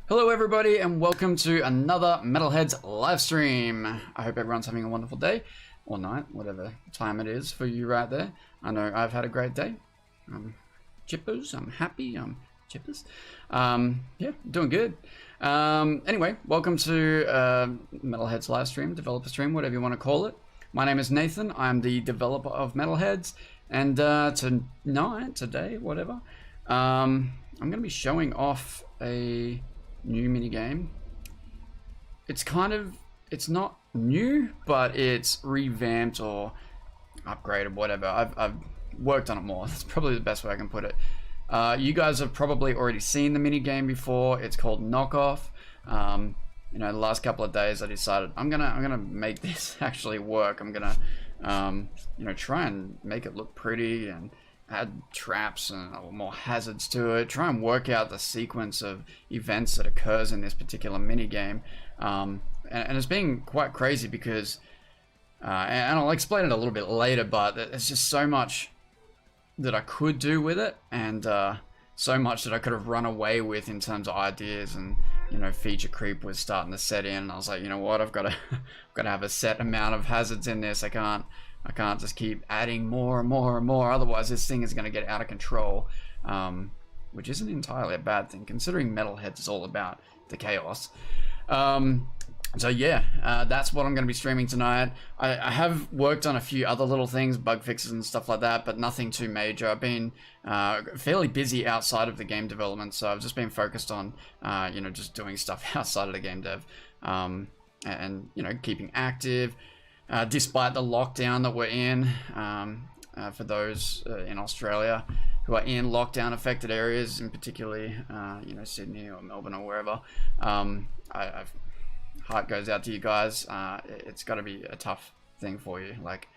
Hello everybody and welcome to another Metalheads live stream. I hope everyone's having a wonderful day or night, whatever time it is for you right there. I know I've had a great day. I'm chippers, I'm happy, I'm chippers. Yeah, doing good. Anyway, welcome to Metalheads live stream, developer stream, whatever you want to call it. My name is Nathan, I'm the developer of Metalheads, and today, whatever, I'm going to be showing off a new mini game. It's not new, but it's revamped or upgraded, whatever. I've worked on it more. That's probably the best way I can put it. You guys have probably already seen the mini game before. It's called Knockoff. You know, the last couple of days I decided I'm gonna make this actually work. I'm gonna you know, try and make it look pretty and add traps and more hazards to it, try and work out the sequence of events that occurs in this particular mini game, and it's been quite crazy because and I'll explain it a little bit later, but there's just so much that I could do with it, and so much that I could have run away with in terms of ideas, and you know, feature creep was starting to set in, and I was like, you know what, I've got to have a set amount of hazards in this. I can't just keep adding more and more and more, otherwise this thing is going to get out of control, which isn't entirely a bad thing, considering Metalheads is all about the chaos. So yeah, that's what I'm going to be streaming tonight. I have worked on a few other little things, bug fixes and stuff like that, but nothing too major. I've been fairly busy outside of the game development, so I've just been focused on, you know, just doing stuff outside of the game dev, and you know, keeping active. Despite the lockdown that we're in, for those in Australia who are in lockdown affected areas, in particularly you know, Sydney or Melbourne or wherever, heart goes out to you guys. It's got to be a tough thing for you. Like,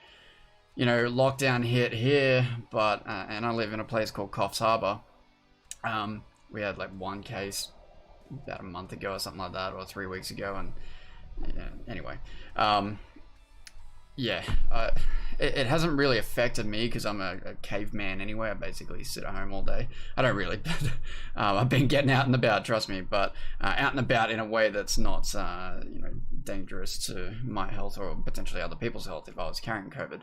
you know, lockdown hit here, but and I live in a place called Coffs Harbour. We had like one case about a month ago or something like that, or 3 weeks ago, and yeah, anyway. Yeah, it hasn't really affected me because I'm a caveman anyway. I basically sit at home all day. I don't really, but I've been getting out and about, trust me, but out and about in a way that's not, you know, dangerous to my health or potentially other people's health if I was carrying COVID.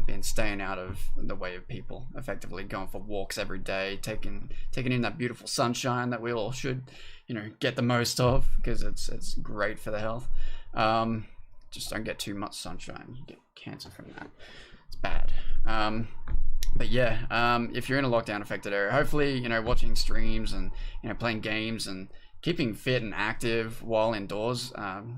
Been staying out of the way of people, effectively going for walks every day, taking in that beautiful sunshine that we all should, you know, get the most of, because it's great for the health. Just don't get too much sunshine, you get cancer from that. It's bad. But yeah, if you're in a lockdown affected area, hopefully, you know, watching streams and, you know, playing games and keeping fit and active while indoors,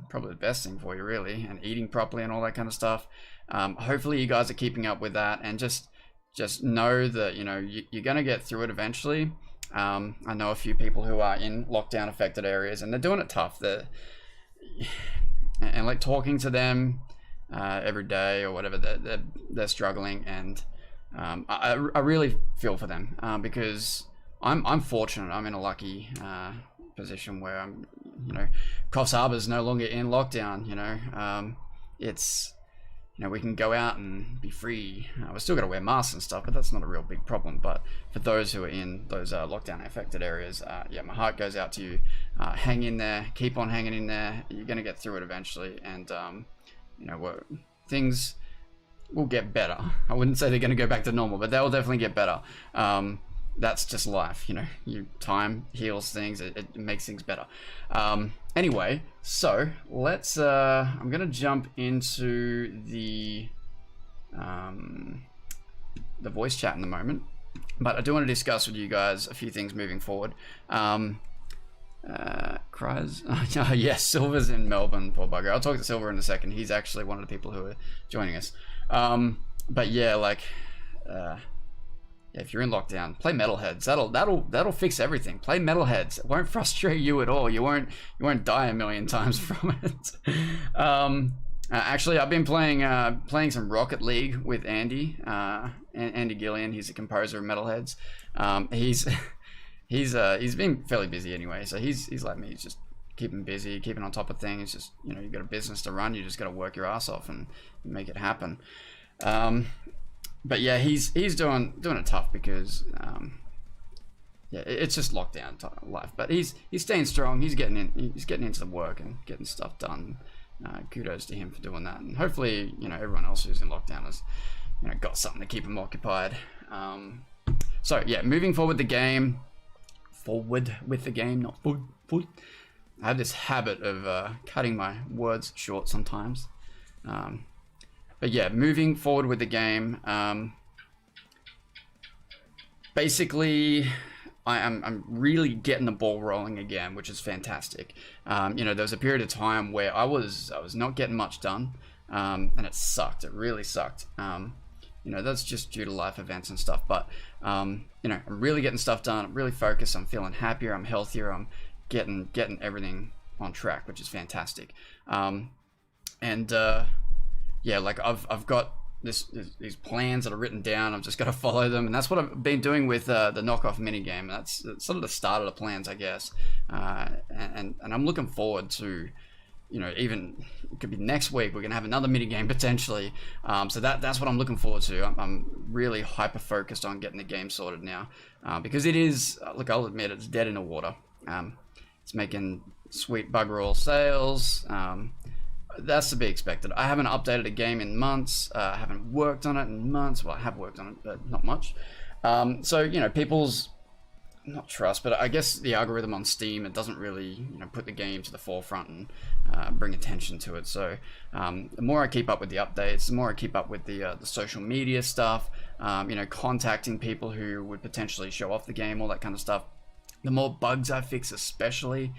probably the best thing for you, really, and eating properly and all that kind of stuff. Hopefully you guys are keeping up with that, and just know that, you know, you're gonna get through it eventually. I know a few people who are in lockdown affected areas and they're doing it tough. And like talking to them every day or whatever, they're struggling, and I really feel for them, because I'm fortunate. I'm in a lucky position where I'm, you know, Coffs Harbour is no longer in lockdown. You know, it's, you know, we can go out and be free. We're still got to wear masks and stuff, but that's not a real big problem. But for those who are in those lockdown affected areas, yeah, my heart goes out to you. Hang in there, keep on hanging in there. You're gonna get through it eventually, and you know, things will get better. I wouldn't say they're gonna go back to normal, but they will definitely get better. That's just life, you know. Time heals things. It makes things better. Anyway, so let's. I'm gonna jump into the the voice chat in the moment, but I do want to discuss with you guys a few things moving forward. Cries. Yes, Silver's in Melbourne, poor bugger. I'll talk to Silver in a second. He's actually one of the people who are joining us. But yeah, like, yeah, if you're in lockdown, play Metalheads. That'll fix everything. Play Metalheads. It won't frustrate you at all. You won't die a million times from it. Actually, I've been playing some Rocket League with Andy. Andy Gillian. He's a composer of Metalheads. He's been fairly busy anyway, so he's like me. He's just keeping busy, keeping on top of things. It's just, you know, you've got a business to run. You just got to work your ass off and make it happen. But yeah, he's doing it tough because yeah, it's just lockdown life. But he's staying strong. He's getting into the work and getting stuff done. Kudos to him for doing that. And hopefully, you know, everyone else who's in lockdown has, you know, got something to keep them occupied. So yeah, moving forward with the game. Not food. I have this habit of cutting my words short sometimes. But yeah, moving forward with the game. Basically, I'm really getting the ball rolling again, which is fantastic. You know, there was a period of time where I was not getting much done, and it sucked. It really sucked. You know, that's just due to life events and stuff. But you know, I'm really getting stuff done. I'm really focused. I'm feeling happier. I'm healthier. I'm getting everything on track, which is fantastic. Yeah, like I've got these plans that are written down. I've just got to follow them, and that's what I've been doing with the knockoff mini game. That's sort of the start of the plans, I guess. And I'm looking forward to, you know, even it could be next week we're gonna have another mini game potentially. So that's what I'm looking forward to. I'm really hyper focused on getting the game sorted now, because it is, look, I'll admit, it's dead in the water. It's making sweet bugger all sales. That's to be expected. I haven't updated a game in months. I haven't worked on it in months. Well, I have worked on it, but not much. So, you know, people's, not trust, but I guess the algorithm on Steam, it doesn't really, you know, put the game to the forefront and bring attention to it. So the more I keep up with the updates, the more I keep up with the social media stuff, you know, contacting people who would potentially show off the game, all that kind of stuff, the more bugs I fix, especially,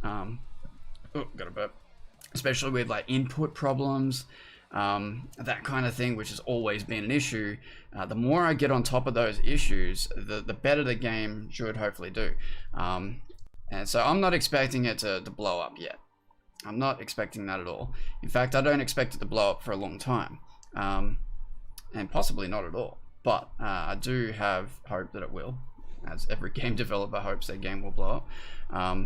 oh, got a burp. Especially with like input problems, that kind of thing, which has always been an issue. The more I get on top of those issues, the better the game should hopefully do. And so I'm not expecting it to blow up yet. I'm not expecting that at all. In fact, I don't expect it to blow up for a long time, and possibly not at all. But I do have hope that it will, as every game developer hopes their game will blow up.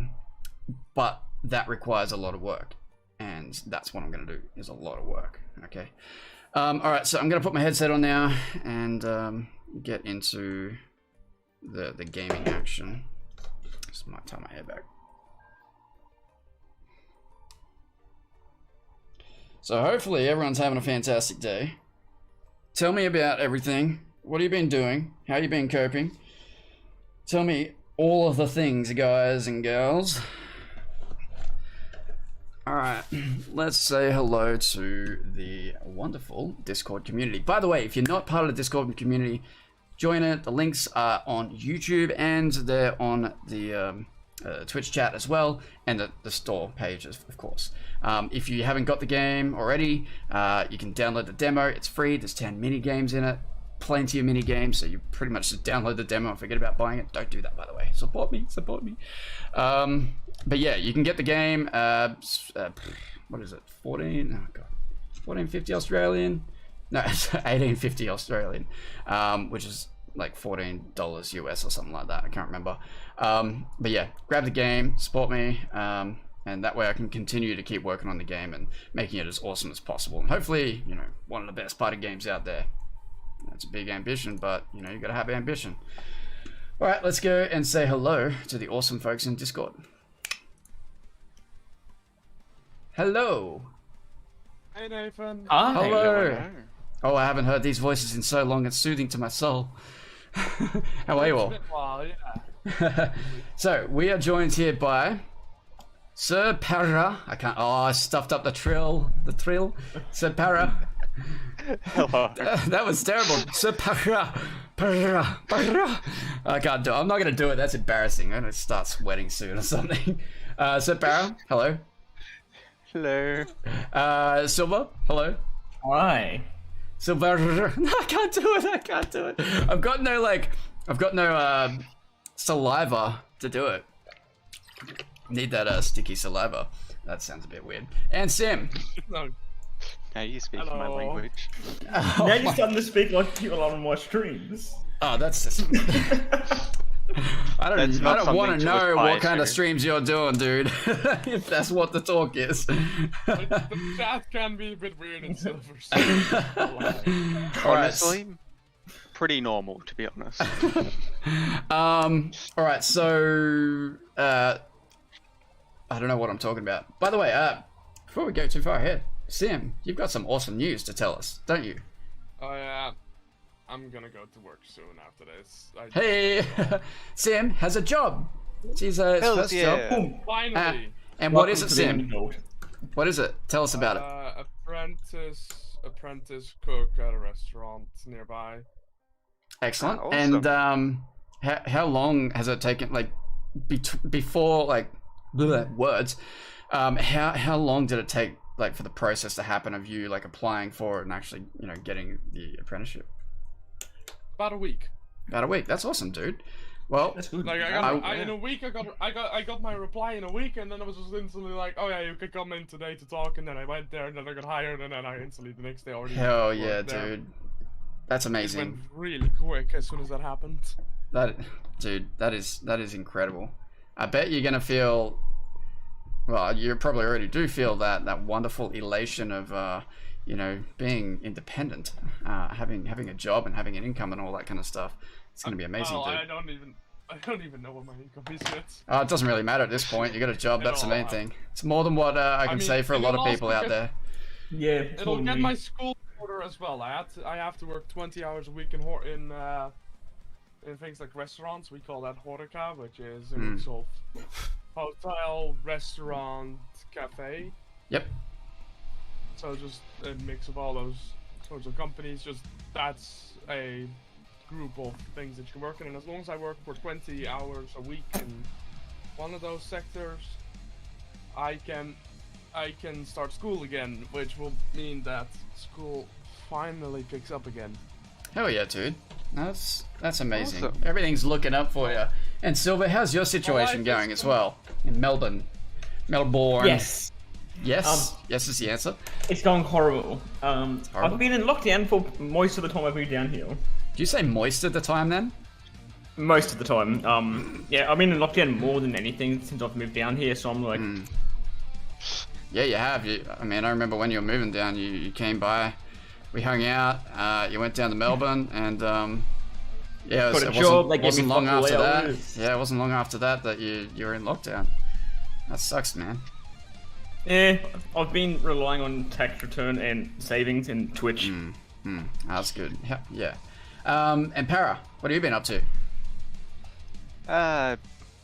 But that requires a lot of work. And that's what I'm going to do, is a lot of work. Okay. All right, so I'm going to put my headset on now and get into the gaming action. Just might tie my hair back. So hopefully everyone's having a fantastic day. Tell me about everything. What have you been doing? How have you been coping? Tell me all of the things, guys and girls. Alright, let's say hello to the wonderful Discord community. By the way, if you're not part of the Discord community, join it. The links are on YouTube and they're on the Twitch chat as well, and the store page, of course. If you haven't got the game already, you can download the demo. It's free. There's 10 mini games in it. Plenty of mini games, so you pretty much just download the demo and forget about buying it. Don't do that, by the way. Support me. But yeah, you can get the game. What is it? 14? Oh god, 14.50 Australian. No, it's 18.50 Australian, which is like $14 US or something like that. I can't remember. But yeah, grab the game, support me, and that way I can continue to keep working on the game and making it as awesome as possible. And hopefully, you know, one of the best party games out there. That's a big ambition, but you know, you gotta have ambition. All right, let's go and say hello to the awesome folks in Discord. Hello. Hey Nathan. Hi. Hello. Oh, I haven't heard these voices in so long. It's soothing to my soul. How are you all? It's been a while, yeah. So we are joined here by Sir Para. I stuffed up the trill. Sir Para. Hello. That was terrible. I can't do it. I'm not gonna do it. That's embarrassing. I'm gonna start sweating soon or something. Separa, hello. Hello. Silver, hello. Hi. Silver. No, I can't do it. I can't do it. I've got no saliva to do it. Need that sticky saliva. That sounds a bit weird. And Sim. No. Now you speak my Hello. language. Now you're starting to speak like people on my streams. Oh, that's just. I That's don't not want to something to know aspire what kind of to. streams you're doing, dude. If that's what the talk is. The chat can be a bit weird in Silver. All right. Honestly, pretty normal to be honest. All right. So, I don't know what I'm talking about. By the way, before we go too far ahead, Sim, you've got some awesome news to tell us, don't you? Oh yeah, I'm gonna go to work soon after this. Hey, Sim has a job. She's his Hells first yeah. job. Finally, And what is it, Welcome to the Sim? underdog. What is it? Tell us about it. apprentice cook at a restaurant nearby. Excellent. Awesome. And how long has it taken? Like before, like words. How long did it take, like, for the process to happen of you like applying for it and actually, getting the apprenticeship? About a week. About a week. That's awesome, dude. Well, That's good. Like in a week, I got my reply in a week, and then I was just instantly like, oh yeah, you could come in today to talk, and then I went there, and then I got hired, and then I instantly the next day already. hell yeah, worked there. dude. That's It went amazing. really quick as soon as that happened. Dude, that is incredible. I bet you're gonna feel. Well, you probably already do feel that wonderful elation of, being independent, having a job and having an income and all that kind of stuff. It's gonna be amazing, Oh, dude. I don't even know what my income is yet. It doesn't really matter at this point. You got a job. That's the main thing. It's more than what I can mean, say for a lot of it'll people also out get- there. Yeah, It'll get totally. my school order as well. I have to work 20 hours a week in things like restaurants. We call that horeca, which is a mix of hotel, restaurant, cafe. Yep. So just a mix of all those sorts of companies. Just that's a group of things that you can work in, and as long as I work for 20 hours a week in one of those sectors, I can start school again, which will mean that school finally picks up again. Hell yeah, dude. That's amazing. Awesome. Everything's looking up for you. And Silver, how's your situation life going is as well in Melbourne? Melbourne. Yes, Yes. Yes is the answer. it's going horrible. horrible? I've been in lockdown for most of the time I've been down here. Do you say moist at the time then? Most of the time. Yeah, I've been in lockdown more than anything since I've moved down here, so I'm like, Yeah, you have. I mean, I remember when you were moving down, you came by, we hung out, you went down to Melbourne, and yeah, Got a it job, they wasn't gave me long fucking after that. layovers. Yeah, it wasn't long after that you were in lockdown. That sucks, man. yeah, I've been relying on tax return and savings and Twitch. That's good. Yeah. And Para, what have you been up to?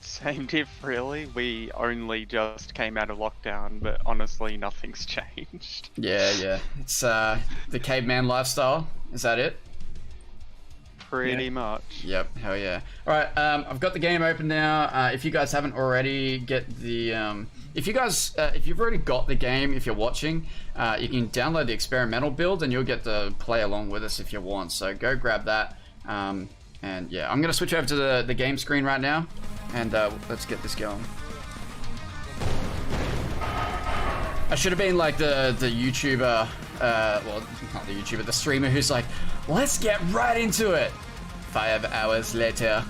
Same diff really. We only just came out of lockdown, but honestly nothing's changed. Yeah. It's the caveman lifestyle. Is that it? Pretty Yeah. much. Yep, hell yeah. Alright, I've got the game open now. If you guys haven't already, get the... if you've already got the game, if you're watching, you can download the experimental build and you'll get to play along with us if you want. So go grab that. And yeah, I'm going to switch over to the game screen right now. And let's get this going. I should have been like the YouTuber, well, not the YouTuber, the streamer who's like, let's get right into it. 5 hours later.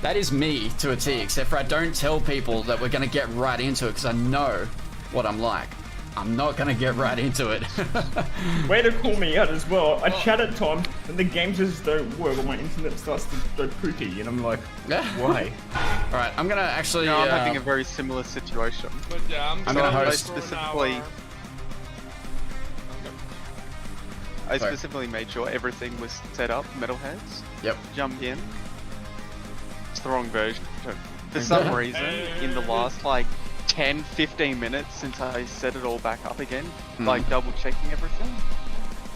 That is me to a T, except for I don't tell people that we're gonna get right into it because I know what I'm like. I'm not gonna get right into it. Way to call me out as well. I chat at times and the game just don't work, or my internet starts to go pretty, and I'm like, why? Alright, I'm gonna actually... No, I'm having a very similar situation. But yeah, I'm gonna gonna host- for an specifically- hour. I Sorry. specifically made sure everything was set up, metalheads. Yep. Jump in. It's the wrong version. For some reason, in the last like 10-15 minutes since I set it all back up again, like double checking everything,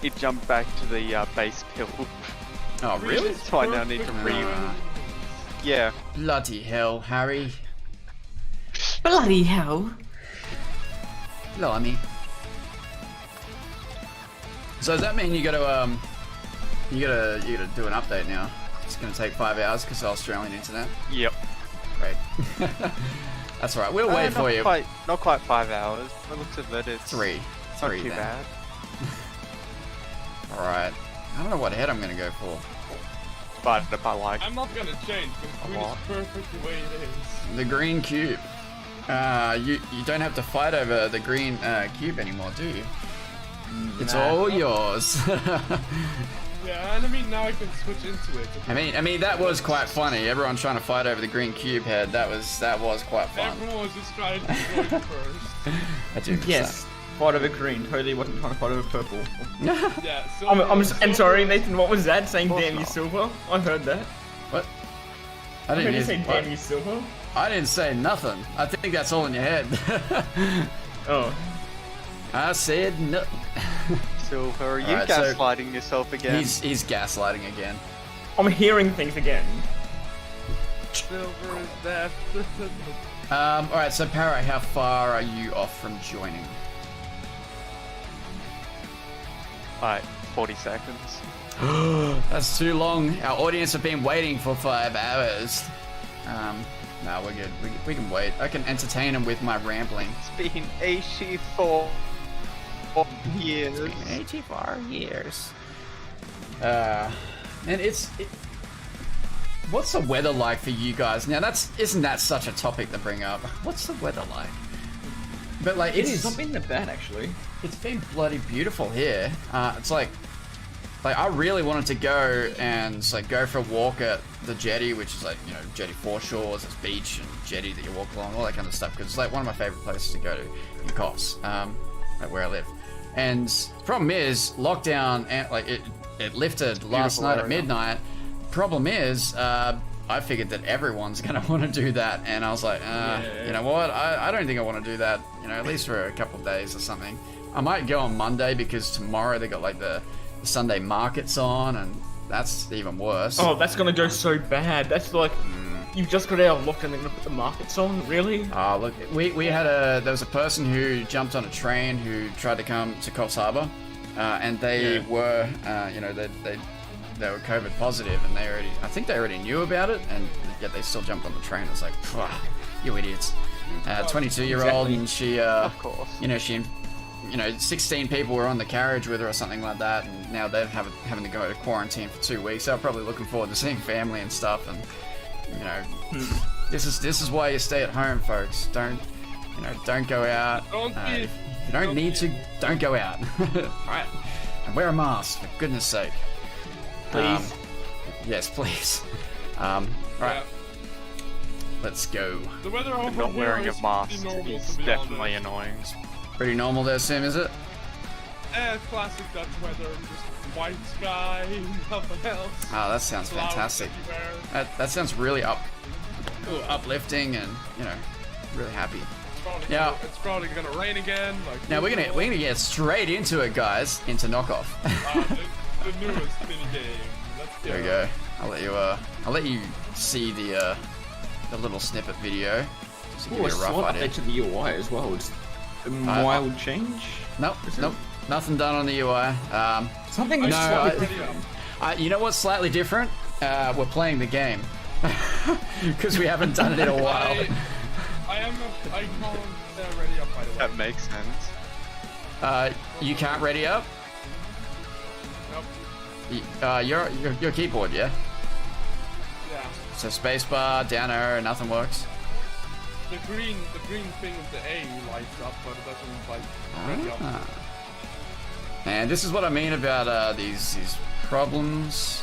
it jumped back to the base build. Oh, really? So I now need to Yeah. Bloody hell, Harry. Bloody hell. Blimey. So does that mean you gotta you gotta do an update now? It's gonna take 5 hours because of Australian internet. Yep. Great. That's all right. We'll wait for you. Not quite 5 hours. By the looks of it, it's Three not too then. bad. All right. I don't know what head I'm gonna go for. But if I like, I'm not gonna change because green is perfect the way it is. The green cube. You don't have to fight over the green cube anymore, do you? It's all yours. Yeah, and I mean now I can switch into it. I mean that was quite funny. Everyone trying to fight over the green cube head. That was quite fun. Everyone was just trying to go first. I do. Yes. Fight over green. Totally wasn't trying to fight over purple. Yeah. I'm sorry, Nathan. What was that? Saying damn you, Silver? I heard that. What? I I heard didn't you hear say what? damn you, Silver. I didn't say nothing. I think that's all in your head. Oh. I said no. Silver, are you Alright, so gaslighting yourself again? He's gaslighting again. I'm hearing things again. Silver is death. Alright, so Para, how far are you off from joining? Like 40 seconds. That's too long. Our audience have been waiting for 5 hours. No, we're good. We can wait. I can entertain them with my rambling. It's been 84 years. 84 years. And what's the weather like for you guys? Now isn't that such a topic to bring up? What's the weather like? But like It's not been that bad actually. It's been bloody beautiful here. It's like I really wanted to go and like go for a walk at the jetty, which is like, you know, jetty foreshores, it's beach and jetty that you walk along, all that kind of stuff. Because it's like one of my favorite places to go to in Coffs, like where I live. And the problem is lockdown, and like it lifted last night at midnight. Problem is, I figured that everyone's gonna want to do that, and I was like, you know what? I don't think I want to do that. You know, at least for a couple of days or something. I might go on Monday because tomorrow they got like the Sunday markets on, and that's even worse. Oh, that's gonna go so bad. That's like you've just got out of lock and they're gonna put the markets on. Really? Look, we had there was a person who jumped on a train who tried to come to Coffs Harbour, and they were, you know, they were COVID positive, and I think they already knew about it, and yet they still jumped on the train. It's like, you idiots. 22-year-old, and she, Of course. you know, 16 people were on the carriage with her or something like that, and now they're having to go to quarantine for 2 weeks. They're probably looking forward to seeing family and stuff, and you know, this is why you stay at home, folks. Don't go out. If you don't need to, don't go out. Alright? And wear a mask, for goodness sake. Please. Yes, please. Right. Let's go. The weather over Not here wearing a is mask pretty normal, is to be definitely honest. annoying. Pretty normal there, Sim, is it? Classic Dutch weather, just white sky, nothing else. Oh, that sounds Clouds fantastic. everywhere. That sounds really uplifting, and you know, really happy. It's probably gonna rain again. Like Now we're gonna get straight into it, guys. Into knockoff. the newest mini game. Let's go. There we go. I'll let you see the little snippet video just to give Oh, you a a rough slight idea. update to the UI as well. It's a mild change. Nope, nothing done on the UI. Something No, slightly I- different. You know what's slightly different? We're playing the game because we haven't done it in a while. I can't ready up by the way. That makes sense. You can't ready up. Nope. Your keyboard, yeah. Yeah. So spacebar, down arrow, nothing works. The green thing of the A lights up, but it doesn't like ready up. And this is what I mean about these problems.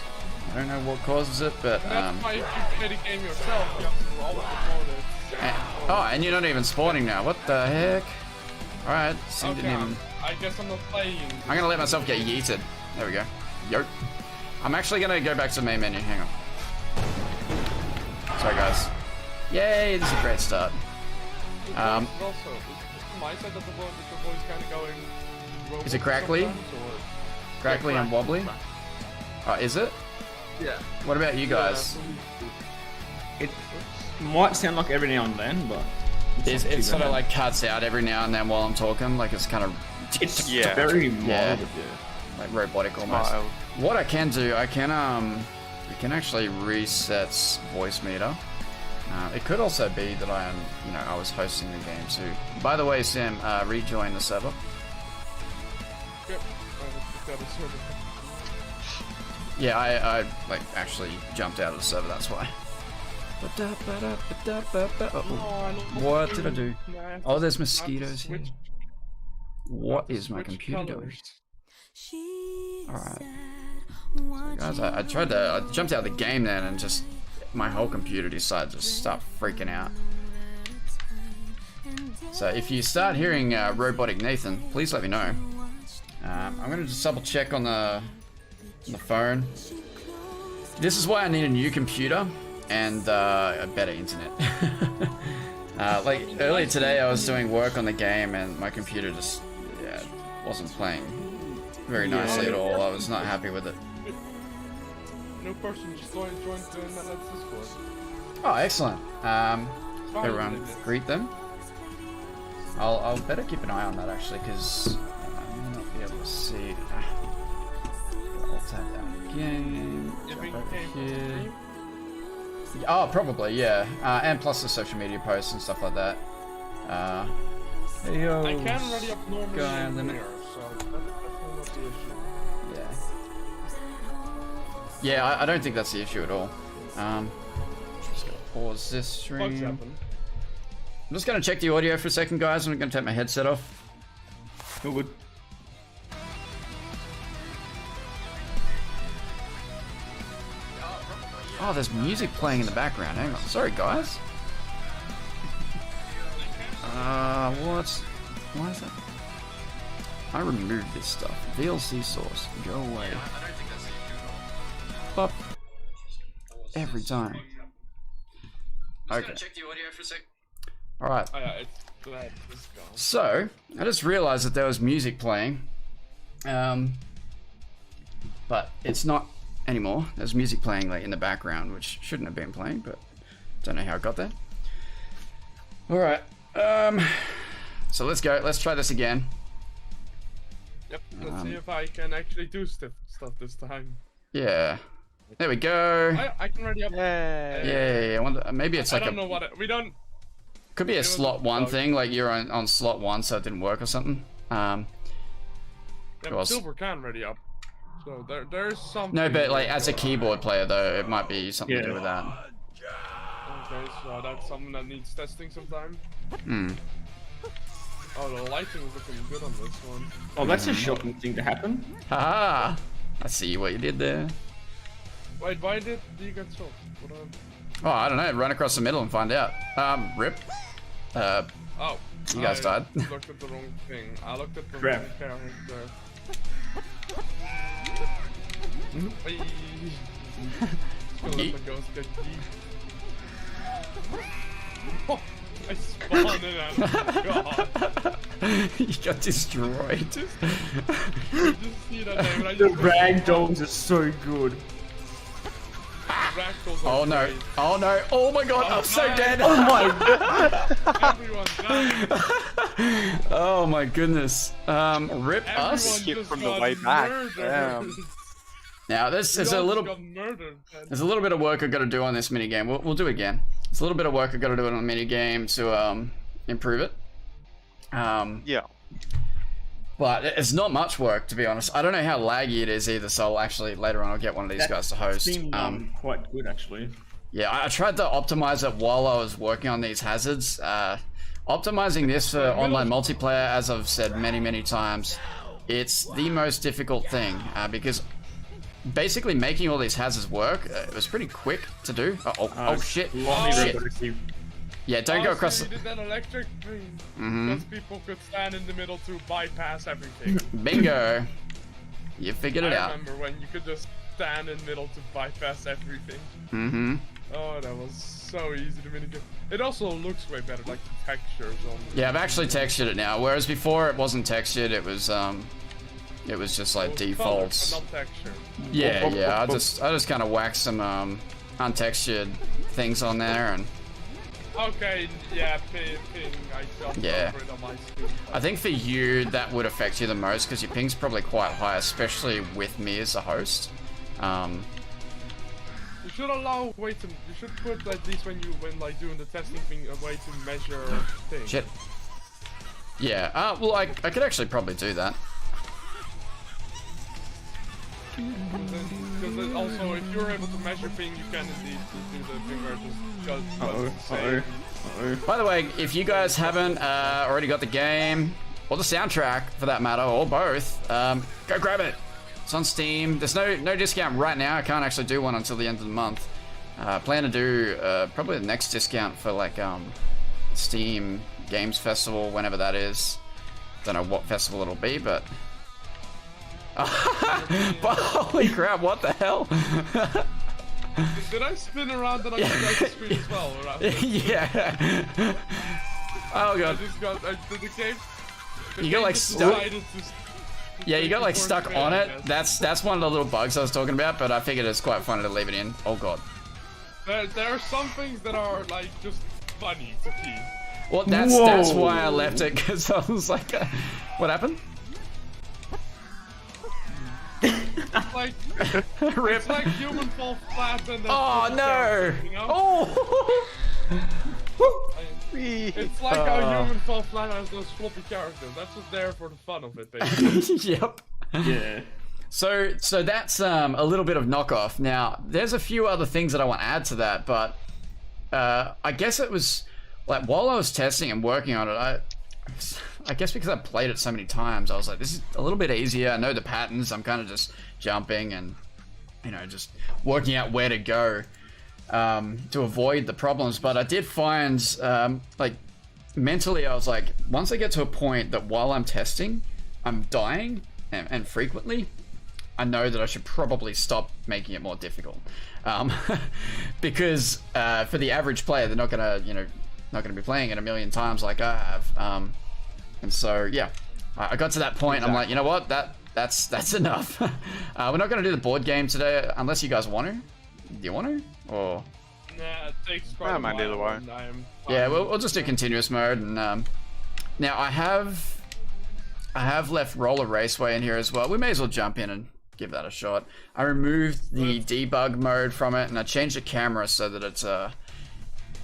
I don't know what causes it, but And that's why if you play the game yourself, you have to do all the components. and you're not even spawning now. What the heck? All right, Sim didn't Okay, even. I guess I'm not playing. I'm gonna let myself get yeeted. There we go. Yo. I'm actually gonna go back to the main menu. Hang on. Sorry, guys. Yay! This is a great start. Also, is my side of the world that your voice kind of going? Is it crackly? sometimes, or- Crackly and wobbly? Is it? Yeah. What about you guys? It might sound like every now and then, but It sort of like cuts out every now and then while I'm talking, like it's kind of it's Yeah. very mild. Yeah. Yeah. like robotic almost. Mild. What I can do, I can actually reset voice meter. It could also be that I am, I was hosting the game too. By the way, Sam, rejoin the server. Yep. Yeah, I like actually jumped out of the server. That's why. What did I do? Oh, there's mosquitoes here. What is my computer doing? Alright. Guys, I jumped out of the game then and just, my whole computer decided to start freaking out. So if you start hearing robotic Nathan, please let me know. I'm gonna just double check on the phone. This is why I need a new computer and a better internet. Like earlier today I was doing work on the game and my computer just wasn't playing very nicely at all. I was not happy with it. No person, just join the Netherlands Discord. Oh, excellent. Everyone, greet them. I'll better keep an eye on that actually, because I may not be able to see. I'll tap down again. Jump over here. Oh, probably, yeah. And plus the social media posts and stuff like that. Hey yo. I can already up normally Guy in limit. here, so that's not the issue. Yeah, I don't think that's the issue at all. Just gonna pause this stream. Bugs happen. I'm just gonna check the audio for a second, guys. I'm gonna take my headset off. All good. Oh, there's music playing in the background. Hang on. Sorry, guys. What? Why is that? I removed this stuff. VLC source. Go away. Pop. Every time. Okay. Check the audio for a sec. Alright. Oh, yeah, it's glad it's gone. So, I just realized that there was music playing. But it's not anymore. There's music playing like in the background, which shouldn't have been playing, but don't know how it got there. Alright. So let's go. Let's try this again. Yep, let's see if I can actually do stuff this time. Yeah. There we go. I can already up. Yeah. I wonder, maybe it's like I don't know what we don't. Could be a slot one bug. thing, like you're on slot one, so it didn't work or something. Yeah, course. Silver can already up. So there's something. No, but like as a keyboard player though, it might be something to do with that. Okay, so that's something that needs testing sometime. Hmm. Oh, the lighting is looking good on this one. Oh, that's a shocking thing to happen. Haha! I see what you did there. Wait, why did you get soft? Oh, I don't know. Run across the middle and find out. Rip. Oh. You guys died. I looked at the wrong thing. I looked at the Crap. wrong character. Yeet. Oh, I spawned it out. God. You got destroyed. Just see that name, and I The just ragdolls are so good. Ragdolls are Oh no. great. Oh no. Oh my god. I'm so dead. Oh my god! Everyone died. Oh my goodness. Rip Everyone us. Skip just from the got way back. murdered. Damn. Now this We is all a little. got murdered, man. There's a little bit of work I've got to do on this minigame. We'll do it again. It's a little bit of work I've got to do on the minigame to improve it. Yeah. But it's not much work, to be honest. I don't know how laggy it is either, so I'll actually, later on, I'll get one of these guys to host. Seemed quite good actually. Yeah, I tried to optimize it while I was working on these hazards. Optimizing this for online multiplayer, as I've said many, many times, it's the most difficult thing, because basically making all these hazards work, it was pretty quick to do. Oh shit. Shit. Yeah, don't go across. We did that electric thing. Mhm. Because people could stand in the middle to bypass everything. Bingo. You figured it I out. remember when you could just stand in the middle to bypass everything. Mm-hmm. Oh, that was so easy to minigame. It also looks way better, like the textures on. Yeah, I've actually textured it now, whereas before it wasn't textured. It was It was just like Color, defaults. but not texture. Yeah. I just kind of whacked some untextured things on there, and Okay, yeah, ping. I jumped Yeah. over it on my screen. I think for you that would affect you the most because your ping's probably quite high, especially with me as a host. You should allow a way to. You should put at least when like doing the testing thing a way to measure things. Shit. Yeah. Well, I could actually probably do that. Because also, if you're able to measure ping, you can indeed do the thing where it just goes. By the way, if you guys haven't already got the game or the soundtrack for that matter, or both, go grab it. It's on Steam. There's no discount right now. I can't actually do one until the end of the month. Plan to do probably the next discount for like Steam Games Festival, whenever that is. Don't know what festival it'll be, but holy crap! What the hell? Did I spin around and I got the screen as well? Yeah. Oh I god. just got did the game. You got like stuck. Yeah, you take got the like force stuck command, on I it. guess. That's one of the little bugs I was talking about, but I figured it's quite funny to leave it in. Oh god. There are some things that are like just funny to keep. Well, that's why I left it, because I was like, what happened? It's like Rip. it's like human fall flat and then Oh no! you know? Oh! It's like how human fall flat has those floppy characters. That's just there for the fun of it, basically. Yep. Yeah. So that's a little bit of knockoff. Now, there's a few other things that I want to add to that, but I guess it was like while I was testing and working on it, I guess because I played it so many times, I was like, this is a little bit easier. I know the patterns. I'm kind of just jumping and, you know, just working out where to go to avoid the problems. But I did find, like, mentally, I was like, once I get to a point that while I'm testing, I'm dying and frequently, I know that I should probably stop making it more difficult. Because for the average player, they're not gonna, you know, not gonna be playing it a million times like I have. And so, yeah, I got to that point. Exactly. I'm like, you know what? That's enough. We're not gonna do the board game today unless you guys want to. Do you want to? Or Nah, it takes quite a mind either while. way. And I am yeah, we'll just do continuous mode. And now I have left Roller Raceway in here as well. We may as well jump in and give that a shot. I removed the debug mode from it, and I changed the camera so that it's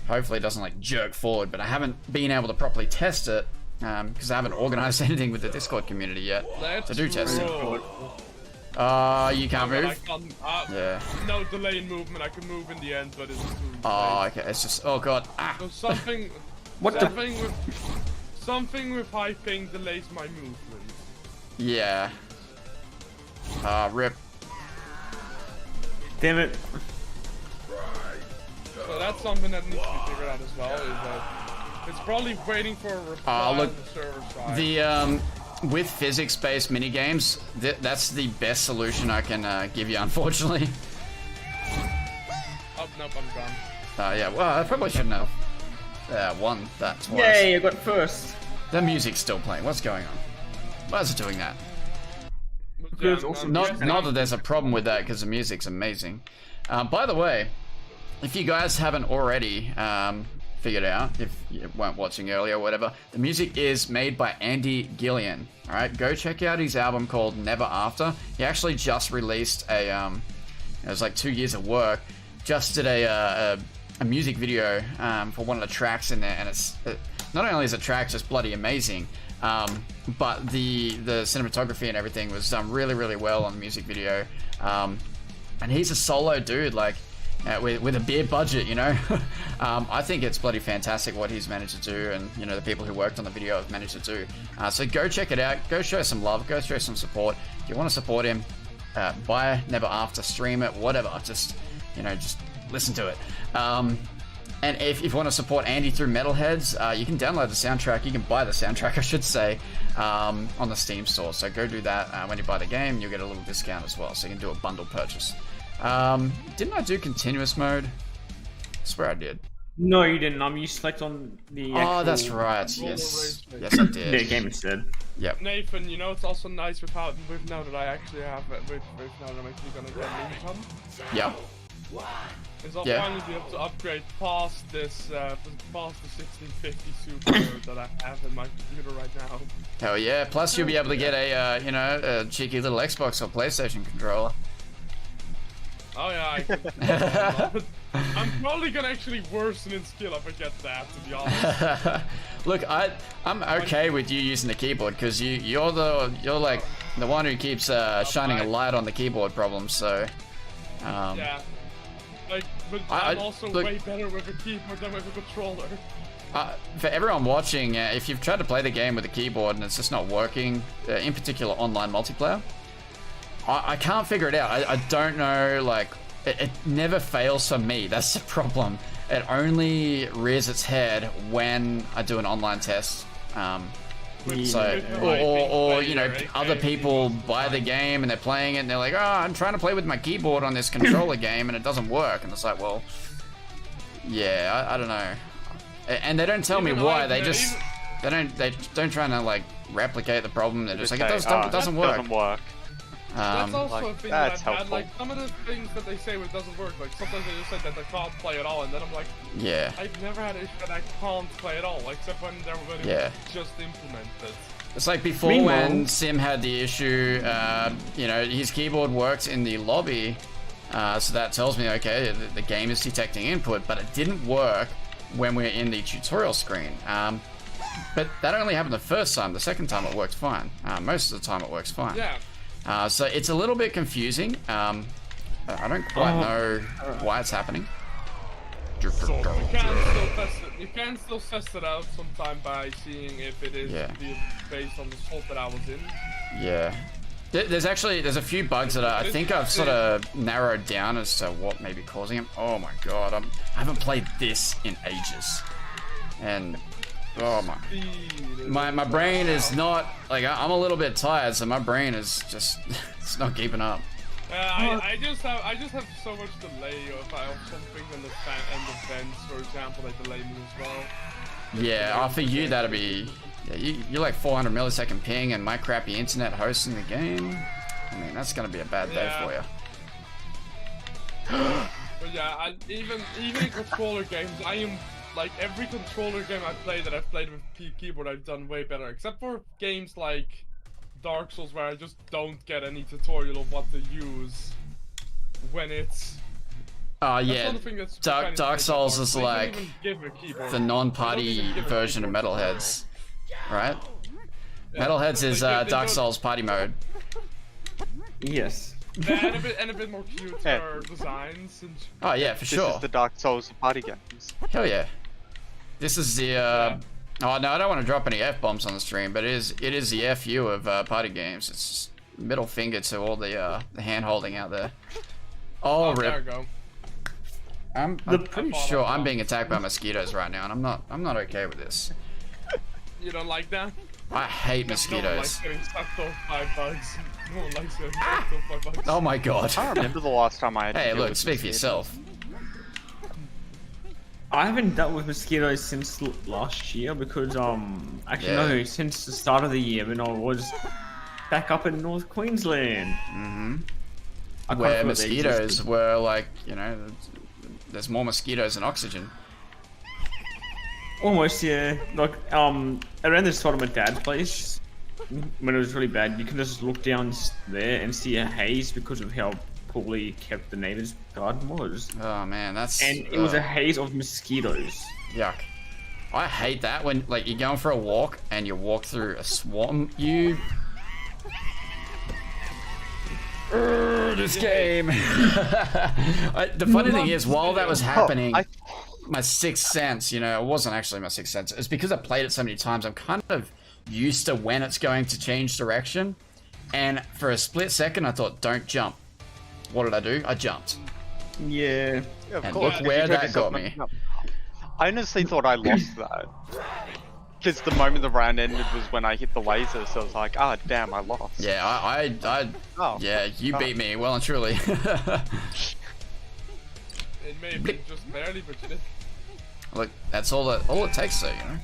hopefully it doesn't like jerk forward. But I haven't been able to properly test it because I haven't organized anything with the Discord community yet to do testing. You can't move? I can't, Yeah. No delay in movement. I can move in the end, but it's too Oh, okay. It's just, oh god. Ah. So something. What something with high ping delays my movement. Yeah. Rip. Damn it. So that's something that needs to be figured out as well. Is that it's probably waiting for a reply Look, on the server side. The with physics-based minigames, that's the best solution I can give you, unfortunately. Oh nope, I'm gone. Yeah. Well, I probably shouldn't have won that twice. Yay, I got first. The music's still playing. What's going on? Why is it doing that? Yeah, It's also Not that there's a problem with that, because the music's amazing. By the way, if you guys haven't already figured out, if you weren't watching earlier or whatever, the music is made by Andy Gillian. All right, go check out his album called Never After. He actually just released a, it was like 2 years of work. Just did a music video for one of the tracks in there, and it's not only is the track just bloody amazing, but the cinematography and everything was done really, really well on the music video. And he's a solo dude, like with a beer budget, you know. I think it's bloody fantastic what he's managed to do, and you know the people who worked on the video have managed to do. So go check it out. Go show some love. Go show some support. If you want to support him, buy Never After, stream it, whatever. Just just listen to it. And if you want to support Andy through Metalheads, you can download the soundtrack. You can buy the soundtrack, I should say, on the Steam store. So go do that. When you buy the game, you'll get a little discount as well. So you can do a bundle purchase. Didn't I do continuous mode? I swear I did. No, you didn't. You select on the. Oh, that's actual- right. Yes, I did. Yeah, game instead. Yep. Nathan, you know, it's also nice with how with now that I actually have with now that I'm actually gonna get an income. Yeah. Is I'll Yeah. finally be able to upgrade past this past the 1650 Super that I have in my computer right now. Hell yeah. Plus you'll be able to get a you know, a cheeky little Xbox or PlayStation controller. Oh yeah, I could. I'm probably gonna actually worsen in skill if I get that, to be honest. Look, I'm okay with you using the keyboard because you're like the one who keeps shining a light on the keyboard problem. So Yeah. Like, but I'm also look, way better with a keyboard than with a controller. for everyone watching, if you've tried to play the game with a keyboard and it's just not working, in particular online multiplayer, I can't figure it out. I don't know, like, it never fails for me. That's the problem. It only rears its head when I do an online test. So, or you know, other people buy the game and they're playing it and they're like, oh, I'm trying to play with my keyboard on this controller game and it doesn't work. And it's like, well, yeah, I don't know. And they don't tell me why. They just, they don't try to like replicate the problem. They're just like, it doesn't work. That's also like, a thing that's that I've had, helpful. like, some of the things that they say when it doesn't work, like, sometimes they just said that they can't play at all, and then I'm like, Yeah. I've never had an issue that I can't play at all, except when they were going to just implement it. It's like before when Sim had the issue, you know, his keyboard worked in the lobby, so that tells me, okay, the game is detecting input, but it didn't work when we were in the tutorial screen. But that only happened the first time. The second time it worked fine. Most of the time it works fine. Yeah. So it's a little bit confusing. I don't quite know why it's happening. You can still test it out sometime by seeing if it is based on the slot that I was in. Yeah. There's a few bugs that I think I've sort of narrowed down as to what may be causing them. Oh my god, I haven't played this in ages. And oh my brain is not, like, I'm a little bit tired, so my brain is just, it's not keeping up. I just have so much delay of some things in the vents, for example, they delay me as well. Yeah, for you that'd be, yeah, you're like 400 millisecond ping and my crappy internet hosting the game. I mean, that's gonna be a bad day for you. But yeah, even in controller games, I am, like, every controller game I've played that I've played with keyboard, I've done way better, except for games like Dark Souls, where I just don't get any tutorial of what to use when it's... Oh yeah, Dark Souls is like the non-party version of Metalheads, right? Yeah. Metalheads is Dark Souls party mode. Yes. And a bit more cuter designs. And... Oh yeah, for sure. This is the Dark Souls party games. Hell yeah. This is the oh no, I don't want to drop any F-bombs on the stream, but it is the FU of party games. It's just middle finger to all the hand holding out there. Oh, rip. There we go. I'm pretty sure I'm being attacked by mosquitoes right now, and I'm not okay with this. You don't like that? I hate mosquitoes. No one likes getting sucked off by bugs. No one likes getting sucked off by bugs. Oh my god. I remember the last time I had to Hey, deal look, with speak for yourself. I haven't dealt with mosquitoes since last year because actually no, since the start of the year when I was back up in North Queensland. Where mosquitoes were like, you know, there's more mosquitoes than oxygen. Almost, yeah. Like around the side of my dad's place, when it was really bad, you can just look down there and see a haze because of how poorly kept the neighbor's garden was. Oh man, that's... And it was a haze of mosquitoes. Yuck. I hate that when, like, you're going for a walk and you walk through a swarm. This game. The funny thing is, while that was happening, my sixth sense, you know, it wasn't actually my sixth sense. It's because I played it so many times. I'm kind of used to when it's going to change direction. And for a split second, I thought, don't jump. What did I do? I jumped. Yeah. And look where that got me. I honestly thought I lost that. Because the moment the round ended was when I hit the laser, so I was like, ah, damn, I lost. Yeah, yeah, you beat me, well and truly. It may have been just barely, but you did. Look, that's all it takes, though, you know.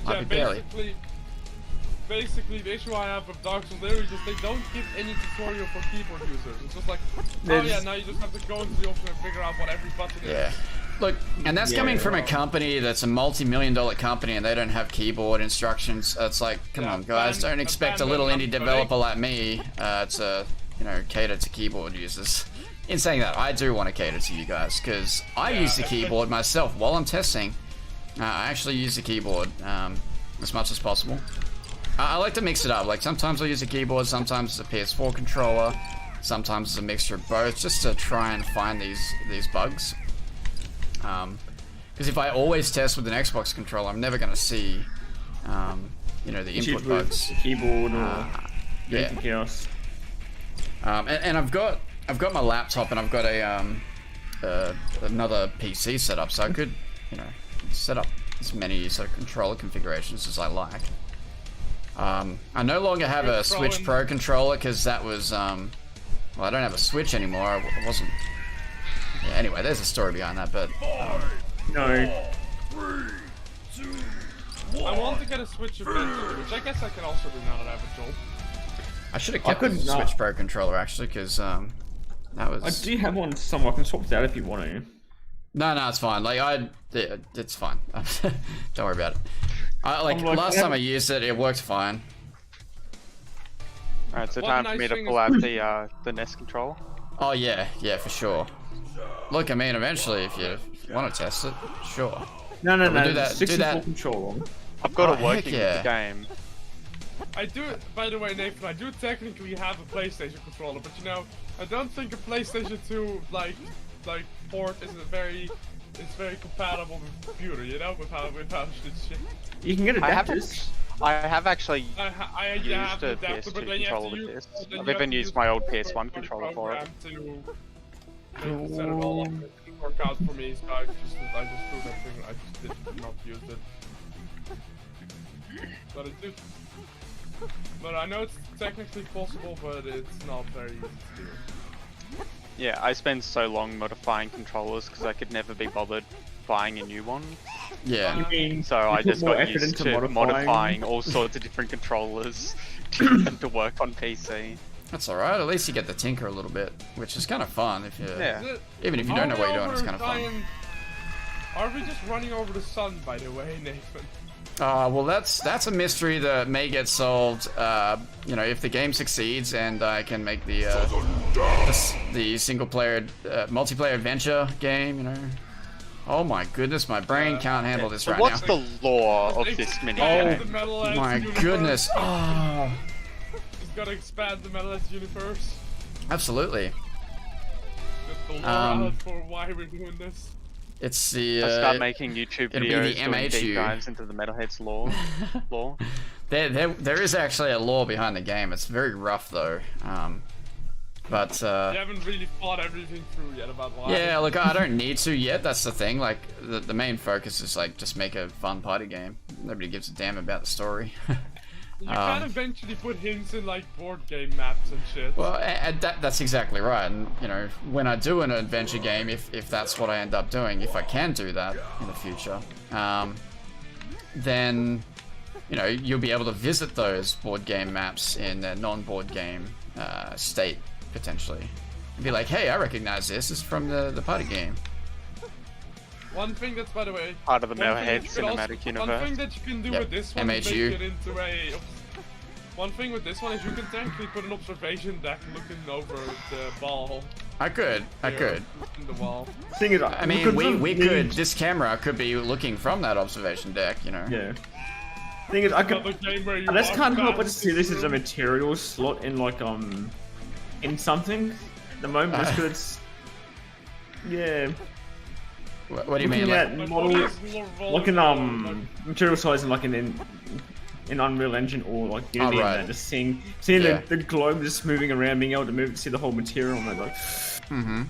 But yeah, basically the issue I have with Dark Souls literally just they don't give any tutorial for keyboard users. It's just like, oh There's- yeah, now you just have to go into the option and figure out what every button Yeah. is. Look, and that's coming from a company that's a multi-million-dollar company, and they don't have keyboard instructions. It's like, come Yeah, on, guys, don't expect a little indie developer like me to, you know, cater to keyboard users. In saying that, I do want to cater to you guys because I use the keyboard myself while I'm testing. I actually use the keyboard as much as possible. I like to mix it up. Like sometimes I'll use a keyboard, sometimes it's a PS4 controller, sometimes it's a mixture of both, just to try and find these bugs. Because if I always test with an Xbox controller, I'm never going to see, you know, the input bugs. Keyboard or Yeah. anything else. And I've got my laptop and I've got another PC set up, so I could, you know, set up as many sort of controller configurations as I like. I no longer have a Switch Pro controller because that was, well, I don't have a Switch anymore. I wasn't. Yeah, anyway, there's a story behind that, but. No. I want to get a Switch eventually, which I guess I can also do now that I have a job. I should have kept the could not- Switch Pro controller actually, because that was. I do have one somewhere. I can swap it out if you want to. No, it's fine. Like it's fine. Don't worry about it. Like I'm like, last time I used it, it worked fine. Alright, so One time nice for me to thing pull is- out the NES controller. Oh yeah, for sure. Look, I mean, eventually, if you want to test it, sure. No, do do that- do 64 that. controller. I've got Oh, it heck working yeah. with the game. I do, by the way, Nathan, I do technically have a PlayStation controller, but you know, I don't think a PlayStation 2 like port is very compatible with the computer, you know, with how shit. You can get I have adapters. actually I used have a the adapter, PS2 but then you have controller to with use. this. then I've you have even to used use my old the PS1 controller for it. program to set it all up. It didn't work out for me, so I just threw that thing. I just did not use it. But it did. But I know it's technically possible, but it's not very easy to do. Yeah, I spent so long modifying controllers because I could never be bothered buying a new one. Yeah. You mean So I put just more got effort used into to modifying all sorts of different controllers to get them to work on PC. That's alright, at least you get to tinker a little bit, which is kind of fun if you. Yeah. Is it- Even if you Are don't know we what you're doing, it's over kind of fun. dying- Are we just running over the sun, by the way, Nathan? Well, that's a mystery that may get solved. You know, if the game succeeds and I can make the single player, multiplayer adventure game. You know. Oh my goodness, my brain can't handle this So right what's now. the lore of this minigame? The Metal Edge My universe. goodness. Oh, He's gotta expand the Metal Edge universe. absolutely. Just the lore Um, for why we're doing this. It's the. I start making YouTube it'll be videos the doing MHU. deep dives into the Metalhead's lore. There is actually a lore behind the game. It's very rough though. But You haven't really thought everything through yet about why. yeah, look, I don't need to yet. That's the thing. Like the main focus is like just make a fun party game. Nobody gives a damn about the story. You can eventually put hints in like board game maps and shit. Well, that's exactly right. And you know, when I do an adventure game, if that's what I end up doing, if I can do that in the future, then you know you'll be able to visit those board game maps in their non-board game state potentially. Be like, hey, I recognize this. This is from the party game. One thing that's, by the way, Part of the one thing Metalhead that you could also- cinematic One universe. thing that you can do Yep, with this one is make MHU. it into a. One thing with this one is you can technically put an observation deck looking over the ball. I could. In the wall. Thing is, I mean, we could. This camera could be looking from that observation deck. You know. Yeah. Thing is, I Another could. game where you I just walk can't help but past see this room. as a material slot in like in something. At the moment, just 'cause it's yeah. What do you mean? Looking Like, at My model, body is more like an vulnerable, material size in like in Unreal Engine or like Unity, right. and that, just seeing Yeah. the globe just moving around, being able to move, see the whole material, and I'm like,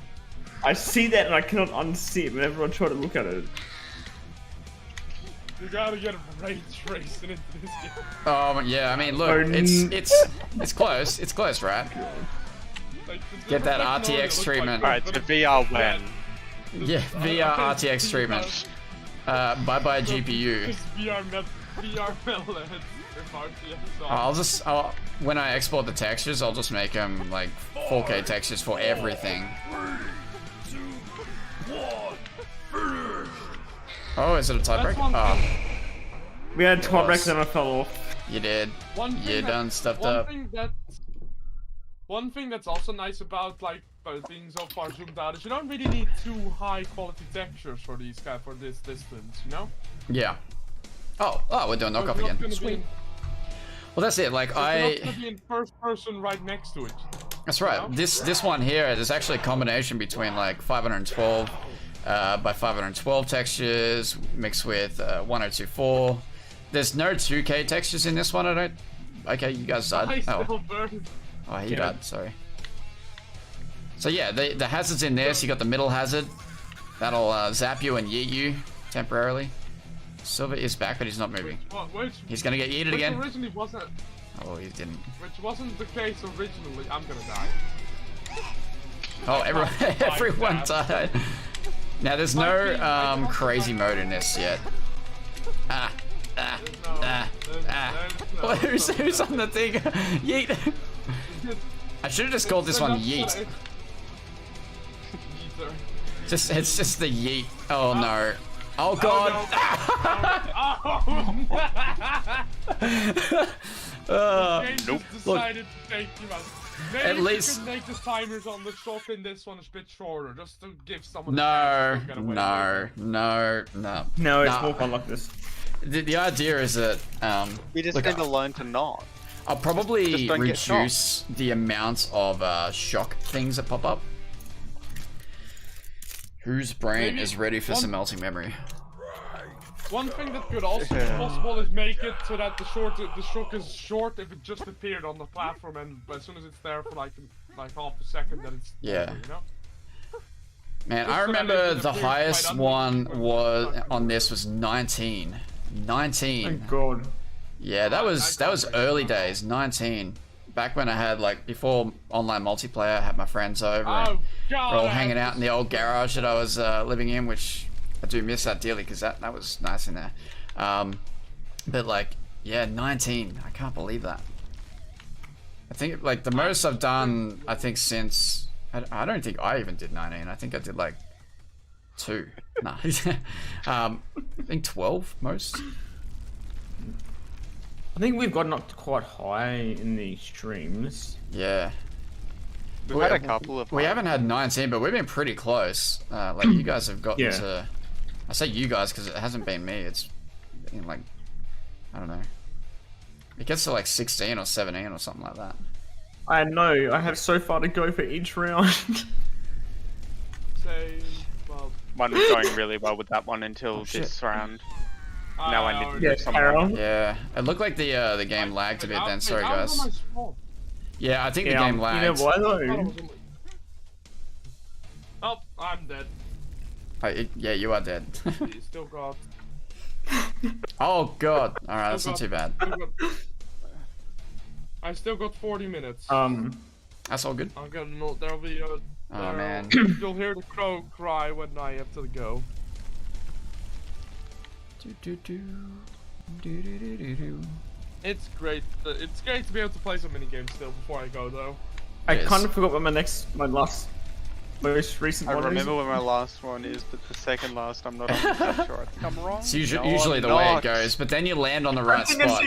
I see that and I cannot unsee it whenever I try to look at it. You gotta get ray tracing into this game. yeah. I mean, look, Oh, it's close. It's close, right? Like, the Get that different technology RTX looks treatment. like Alright, this, so but VR when? Yeah, VR RTX treatment. Bye bye GPU. This VR VR metal heads if RTS on. When I export the textures, I'll just make them like 4K textures for everything. Oh, is it a tiebreak? Oh, We had tiebreaks and I fell off. you did. You done stuffed one up. One thing that's also nice about like being so far zoomed out is you don't really need too high quality textures for these for this distance, you know? Yeah. Oh, we're doing knockoff You're not again. gonna Sweet. be- Well, that's it. Like You're not gonna be in first person right next to it. That's right. You know? This one here is actually a combination between like 512 by 512 textures mixed with 1024. There's no 2K textures in this one. I don't. Okay, you guys died. I still Oh, burn. he died. Sorry. So yeah, the hazards in there. So you got the middle hazard. That'll zap you and yeet you temporarily. Silver is back, but he's not moving. He's gonna get yeeted again. Originally wasn't. Oh, he didn't. Which wasn't the case originally. I'm gonna die. Oh, everyone died. Now there's no crazy mode in this yet. Who's on the thing? Yeet. I should have just called this one Yeet. It's just the Yeet. Oh no. Oh god. Nope. Decided to take him out. Maybe At least you could make the timers on the shot in this one a bit shorter, just to give someone. No, a chance to get away no. No, it's more fun like this. The idea is that We just need to learn to not. I'll probably Just don't get reduce the amount of shock things that pop up. Whose brain Maybe is ready for one- some melting memory? One thing that could also be possible is make it so that the shock is short if it just appeared on the platform, and as soon as it's there for like half a second, then it's Yeah. over, you know? Man, Just I so that remember it the appears highest right one under- was on this was 19. 19. Thank God. Yeah, that was early days. 19. Back when I had like before online multiplayer, I had my friends over. And Oh god! we're all I hanging have out in the old garage that I was living in, which I do miss that dearly because that was nice in there. But like, yeah, 19. I can't believe that. I think like the most I've done, I think since I don't think I even did 19. I think I did like 2. Nah. I think 12 most. I think we've gotten up to quite high in these streams. Yeah. We've had a couple of. We haven't had 19, but we've been pretty close. Like you guys have gotten to. I say you guys because it hasn't been me. It's been like, I don't know. It gets to like 16 or 17 or something like that. I know, I have so far to go for each round. Say, well, One was going really well with that one until this round. Now I need to do something. Yeah, it looked like the game lagged a bit then. Sorry guys. Yeah, I think the game lagged. You know why though? Oh, I'm dead. Yeah, you are dead. You still got. Oh god. All right, that's not too bad. I still got 40 minutes. That's all good. I'm gonna. There'll be a. Oh man. You'll hear the crow cry when I have to go. It's great. It's great to be able to play some mini games still before I go though. I Yes. kind of forgot what my most recent I one remember is. where my last one is, but the second last I'm not 100% sure. I think I'm wrong. It's usually, No, usually the I'm way it not. goes, but then you land on the right spot.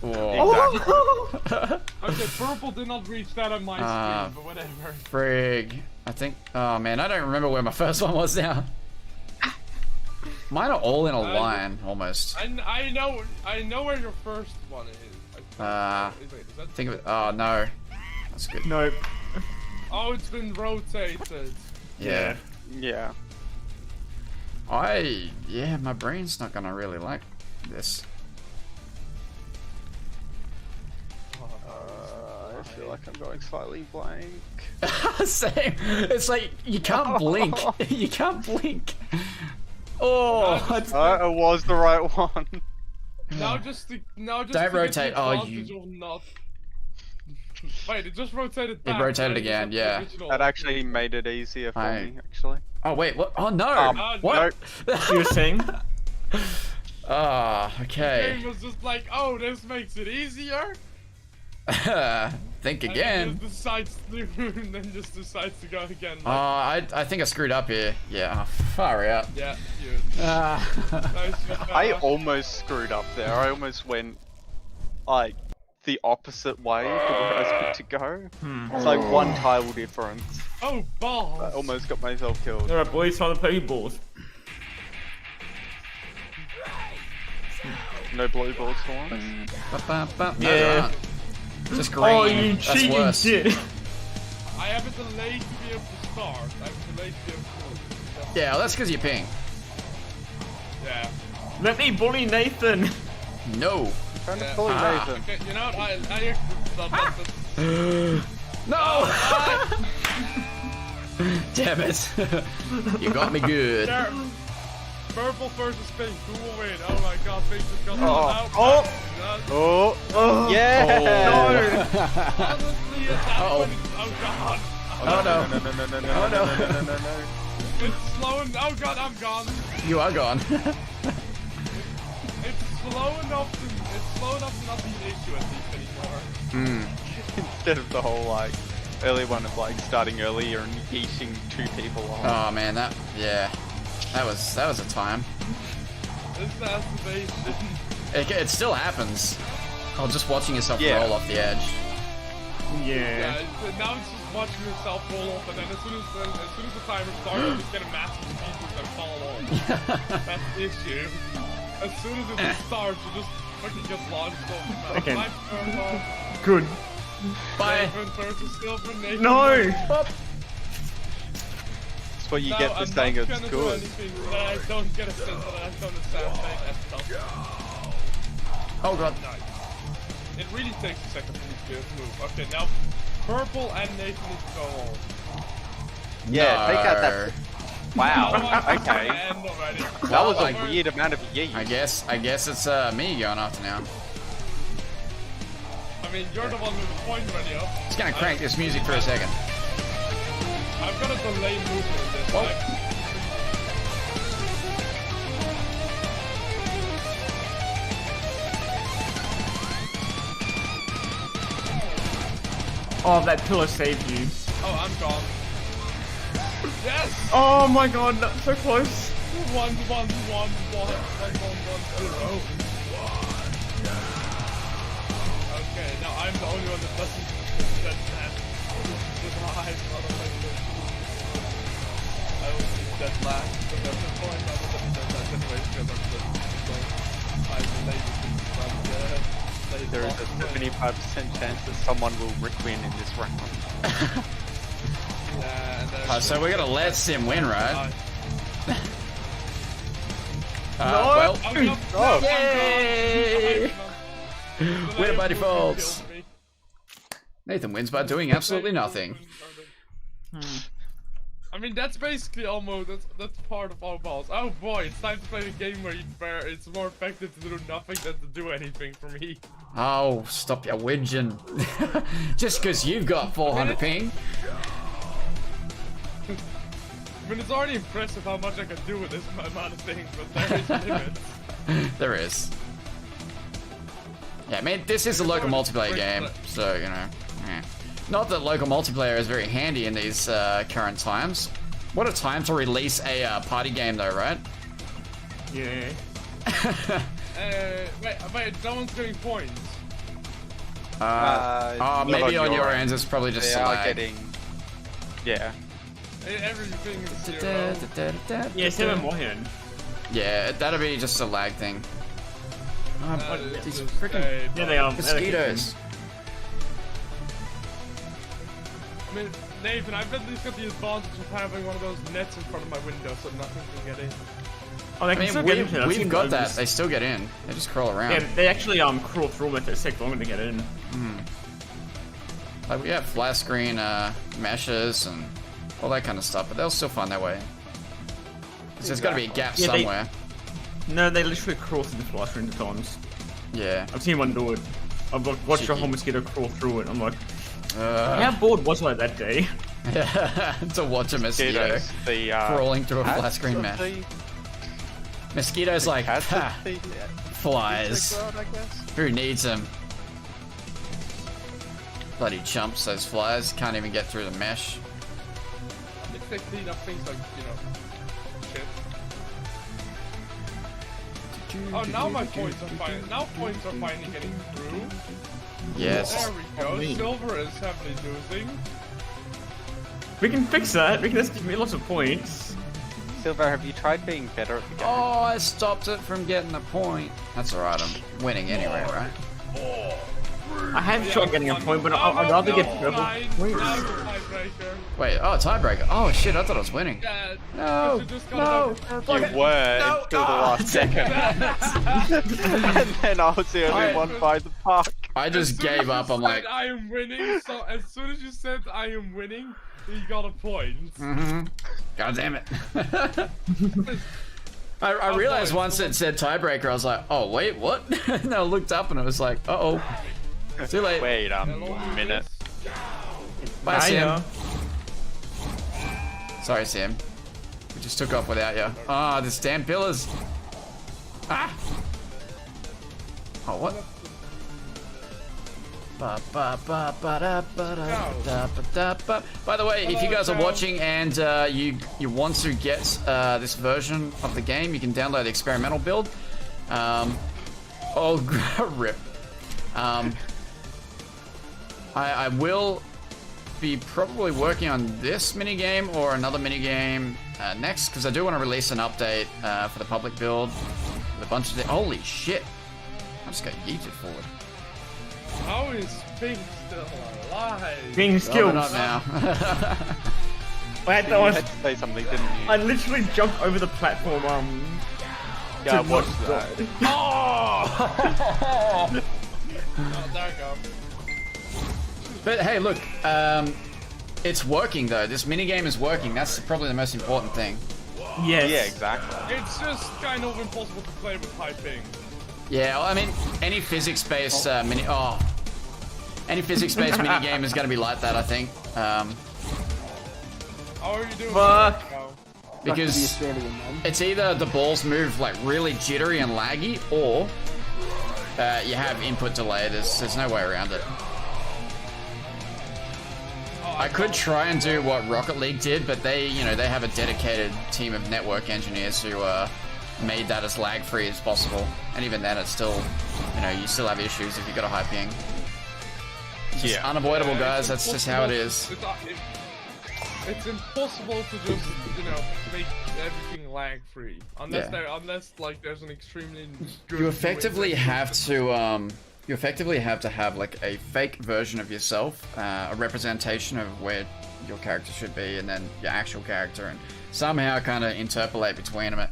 Whoa. Oh! Okay, purple did not reach that on my screen, but whatever. Frig. I think. Oh man, I don't remember where my first one was now. Mine are all in a line almost. I know where your first one is. Wait, is that... Think of it. Oh no. That's good. Nope. Oh, it's been rotated. Yeah. Yeah. Yeah, my brain's not gonna really like this. I feel like I'm going slightly blank. Same. It's like you can't blink. You can't blink. Oh, Just- It was the right one. Now just Don't to get the rotate. Oh, advantage of not... Wait, it just rotated back. rotated right? again, It's yeah. the original. That actually made it easier for me, actually. Oh wait, what? Oh no! What? You were saying? Ah, The okay. game was just like, oh, this makes it easier. Think And again. then just decides to go again. Oh, Like, I think I screwed up here. Yeah, far out. yeah, you. Ah. I almost screwed up there. I almost went like the opposite way to where I was meant to go. It's like one tile difference. Oh, balls. I almost got myself killed. Alright, boys, time to play balls. No blue balls for once. No, Yeah. there aren't. Just green. Oh, you That's cheating worse. shit. I have a delay to be able to start. I have a delay to be able to. Yeah, well, that's because you're ping. Yeah. Let me bully Nathan. No. Trying to Yeah. bully Ah. Nathan. Okay, you know what? I No! Damn it. You got me good. There. Purple versus pink. Who will win? Oh my god, pink just got out. Oh! Yeah! Honestly, it's happening. Oh god. Oh no. No. Oh, no. No. It's slowing. Oh god, I'm gone. You are gone. It's slow enough to not be an issue at least anymore. Instead of the whole like early one of like starting earlier and yeeting 2 people off. Oh man, yeah. That was a time. This masturbation. It still happens. Oh, just watching yourself Yeah. roll off the edge. Yeah. Now it's just watching yourself roll off, and then as soon as the timer starts, you just get a massive pieces and fall off. That's the issue. As soon as it starts, you just fucking get launched off. Okay. My turn. Good. Bye. Nathan versus Silver. Nathan No! That's what you get for saying I'm not it's gonna do good. anything that I don't get a sense that I don't understand saying that stuff. Oh god. Nice. It really takes a second for me to move. Okay, now purple and Nathan need to go home. Yeah, take out that. Wow. Oh, Okay. end already. That was I- a weird amount of yeet. I guess it's me going after now. I mean, you're the one with the point already up. Just gonna crank this music for a second. I've got a delay movement this Whoa. time. Oh, that pillar saved you. Oh, I'm gone. Yes! Oh my god, that's so close. 1, 1, 1, 1, 1, 1, 1, 0. Okay, now I'm the only one that doesn't that survive. I will be dead last, but that's the point. I will be dead last anyway because I'm related to There is a 75% chance that someone will Rick win in this round. So we're gonna let Sim win, right? No. Well, yay! Winner by default. Nathan wins by doing absolutely nothing. I mean, that's basically almost that's part of all balls. Oh boy, it's time to play the game where it's more effective to do nothing than to do anything for me. Oh, stop your whinging. Just because you've got 400 ping. I mean, it's already impressive how much I can do with this amount of things, but there is limits. There is. Yeah, I mean, this is a local multiplayer game, so, you know. Yeah. Not that local multiplayer is very handy in these current times. What a time to release a party game, though, right? Yeah. Wait, someone's getting points. Not maybe on your end. end, it's probably just They are lag. getting. Yeah. Everything is 0. Yeah, 7 more here. Yeah, that'll be just a lag thing. These Just freaking a- Yeah, they are. mosquitoes. I mean, Nathan, I've at least got the advantage of having one of those nets in front of my window, so nothing can get in. Oh, they I can mean, still get into it. I've we've seen got that. those. They still get in. They just crawl around. Yeah, they actually crawl through them. It takes longer to get in. Like, we have flat screen meshes and all that kind of stuff, but they'll still find their way. 'Cause there's got to be a gap Yeah, somewhere. No, they literally crawl through the flash screen at times. Yeah. I've seen one do it. I've watched a Cheeky. whole mosquito crawl through it. I'm like, how bored was I that day? To watch a mosquito Mosquitoes, the crawling through a flat hats screen of mesh. the- Mosquito's like, Cats ha, of the flies. insect world, I guess. Who needs them? Bloody chumps, those flies. Can't even get through the mesh. If they clean up things like, you know, shit. Oh, now my points are fine. Now points are finally getting through. Yes. There we go. Silver is heavily losing. We can fix that. We can just give me lots of points. Silver, have you tried being better at the game? Oh, I stopped it from getting a point. That's alright, I'm winning anyway, right? I have tried getting a point, but I'd rather get purple points. Wait, oh, tiebreaker. Oh shit, I thought I was winning. No, no, You were until the last second. And then I was the only one by the park. I just gave up. I'm like, I am winning. So as soon as you said I am winning, you got a point. God damn it. I realized once it said tiebreaker, I was like, oh wait, what? And I looked up and I was like, uh-oh. Too late. Wait a minute. Bye, Sam. Sorry, Sam. We just took off without you. Ah, the damn pillars. Ah! Oh, what? By the way, if you guys are watching and you want to get this version of the game, you can download the experimental build. Oh, rip. I will be probably working on this minigame or another minigame next, because I do want to release an update for the public build with a bunch of... Holy shit! I just got yeeted forward. How is Pink still alive? Being skilled. Not now. Wait, You had to say something, didn't you? I literally jumped over the platform. Yeah, to watch watch that. Oh, there you go. But hey, look, it's working though. This minigame is working. That's probably the most important thing. Yes. Yeah, exactly. It's just kind of impossible to play with high ping. Yeah, well, I mean, any physics-based any physics-based minigame is going to be like that, I think. How are you doing? Fuck. Because it's either the balls move like really jittery and laggy, or you have input delay. There's no way around it. I could try and do what Rocket League did, but they have a dedicated team of network engineers who made that as lag-free as possible. And even then, it's still, you still have issues if you've got a high ping. It's just unavoidable, guys. That's just how it is. It's impossible to just, make everything lag-free unless like there's an extremely good. You effectively have to have like a fake version of yourself, a representation of where your character should be, and then your actual character, and somehow kind of interpolate between them.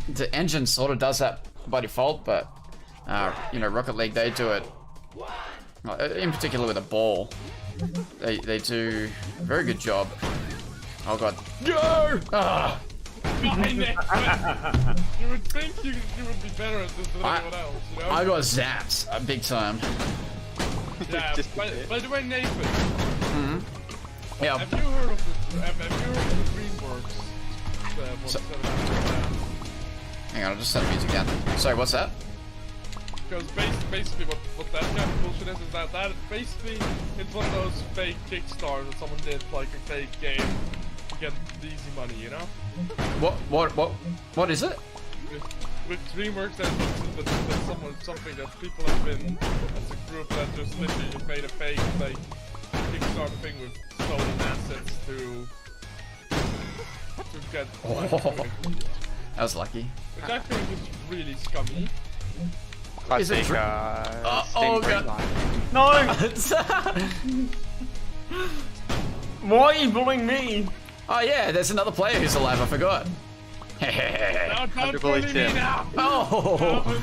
The engine sort of does that by default, but Rocket League, they do it in particular with a ball. They do a very good job. Oh god. Go! Ah! You would think you would be better at this than anyone else, I got zapped big time. Yeah, by the way, Nathan. Yeah. Have you heard of the DreamWorks? Hang on, I'll just set the music down. Sorry, what's that? Because basically what that kind of bullshit is that basically it's one of those fake Kickstarters that someone did, like a fake game to get easy money, What is it? With DreamWorks, that's something that people have been, as a group that just literally made a fake like Kickstarter thing with stolen assets to get money. That was lucky. Which I think is really scummy. Is it Sting oh Green god. Line. No! Why are you bullying me? Oh yeah, there's another player who's alive, I forgot. Now, don't bully bully me Tim. now! Oh!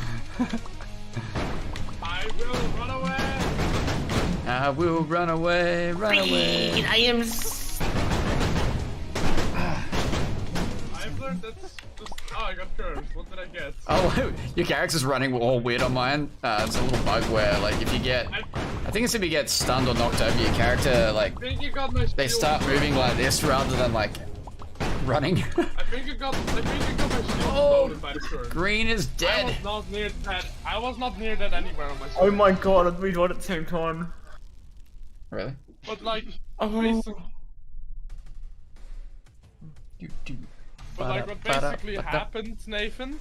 I will run away! I will run away, run away. I am. I've learned that's just. Oh, I got curves. What did I get? Oh, your character's running all weird on mine. There's a little bug where, like, if you get... I think it's if you get stunned or knocked over, your character, like, I think you got my they start moving like this rather than, like, running. I think it got my shield Oh, stolen by the turret. Green is I dead. was not near that. I was not near that anywhere on my Oh screen. my god, we got it at the same time. Really? But like, Oh. what basically happened, Nathan,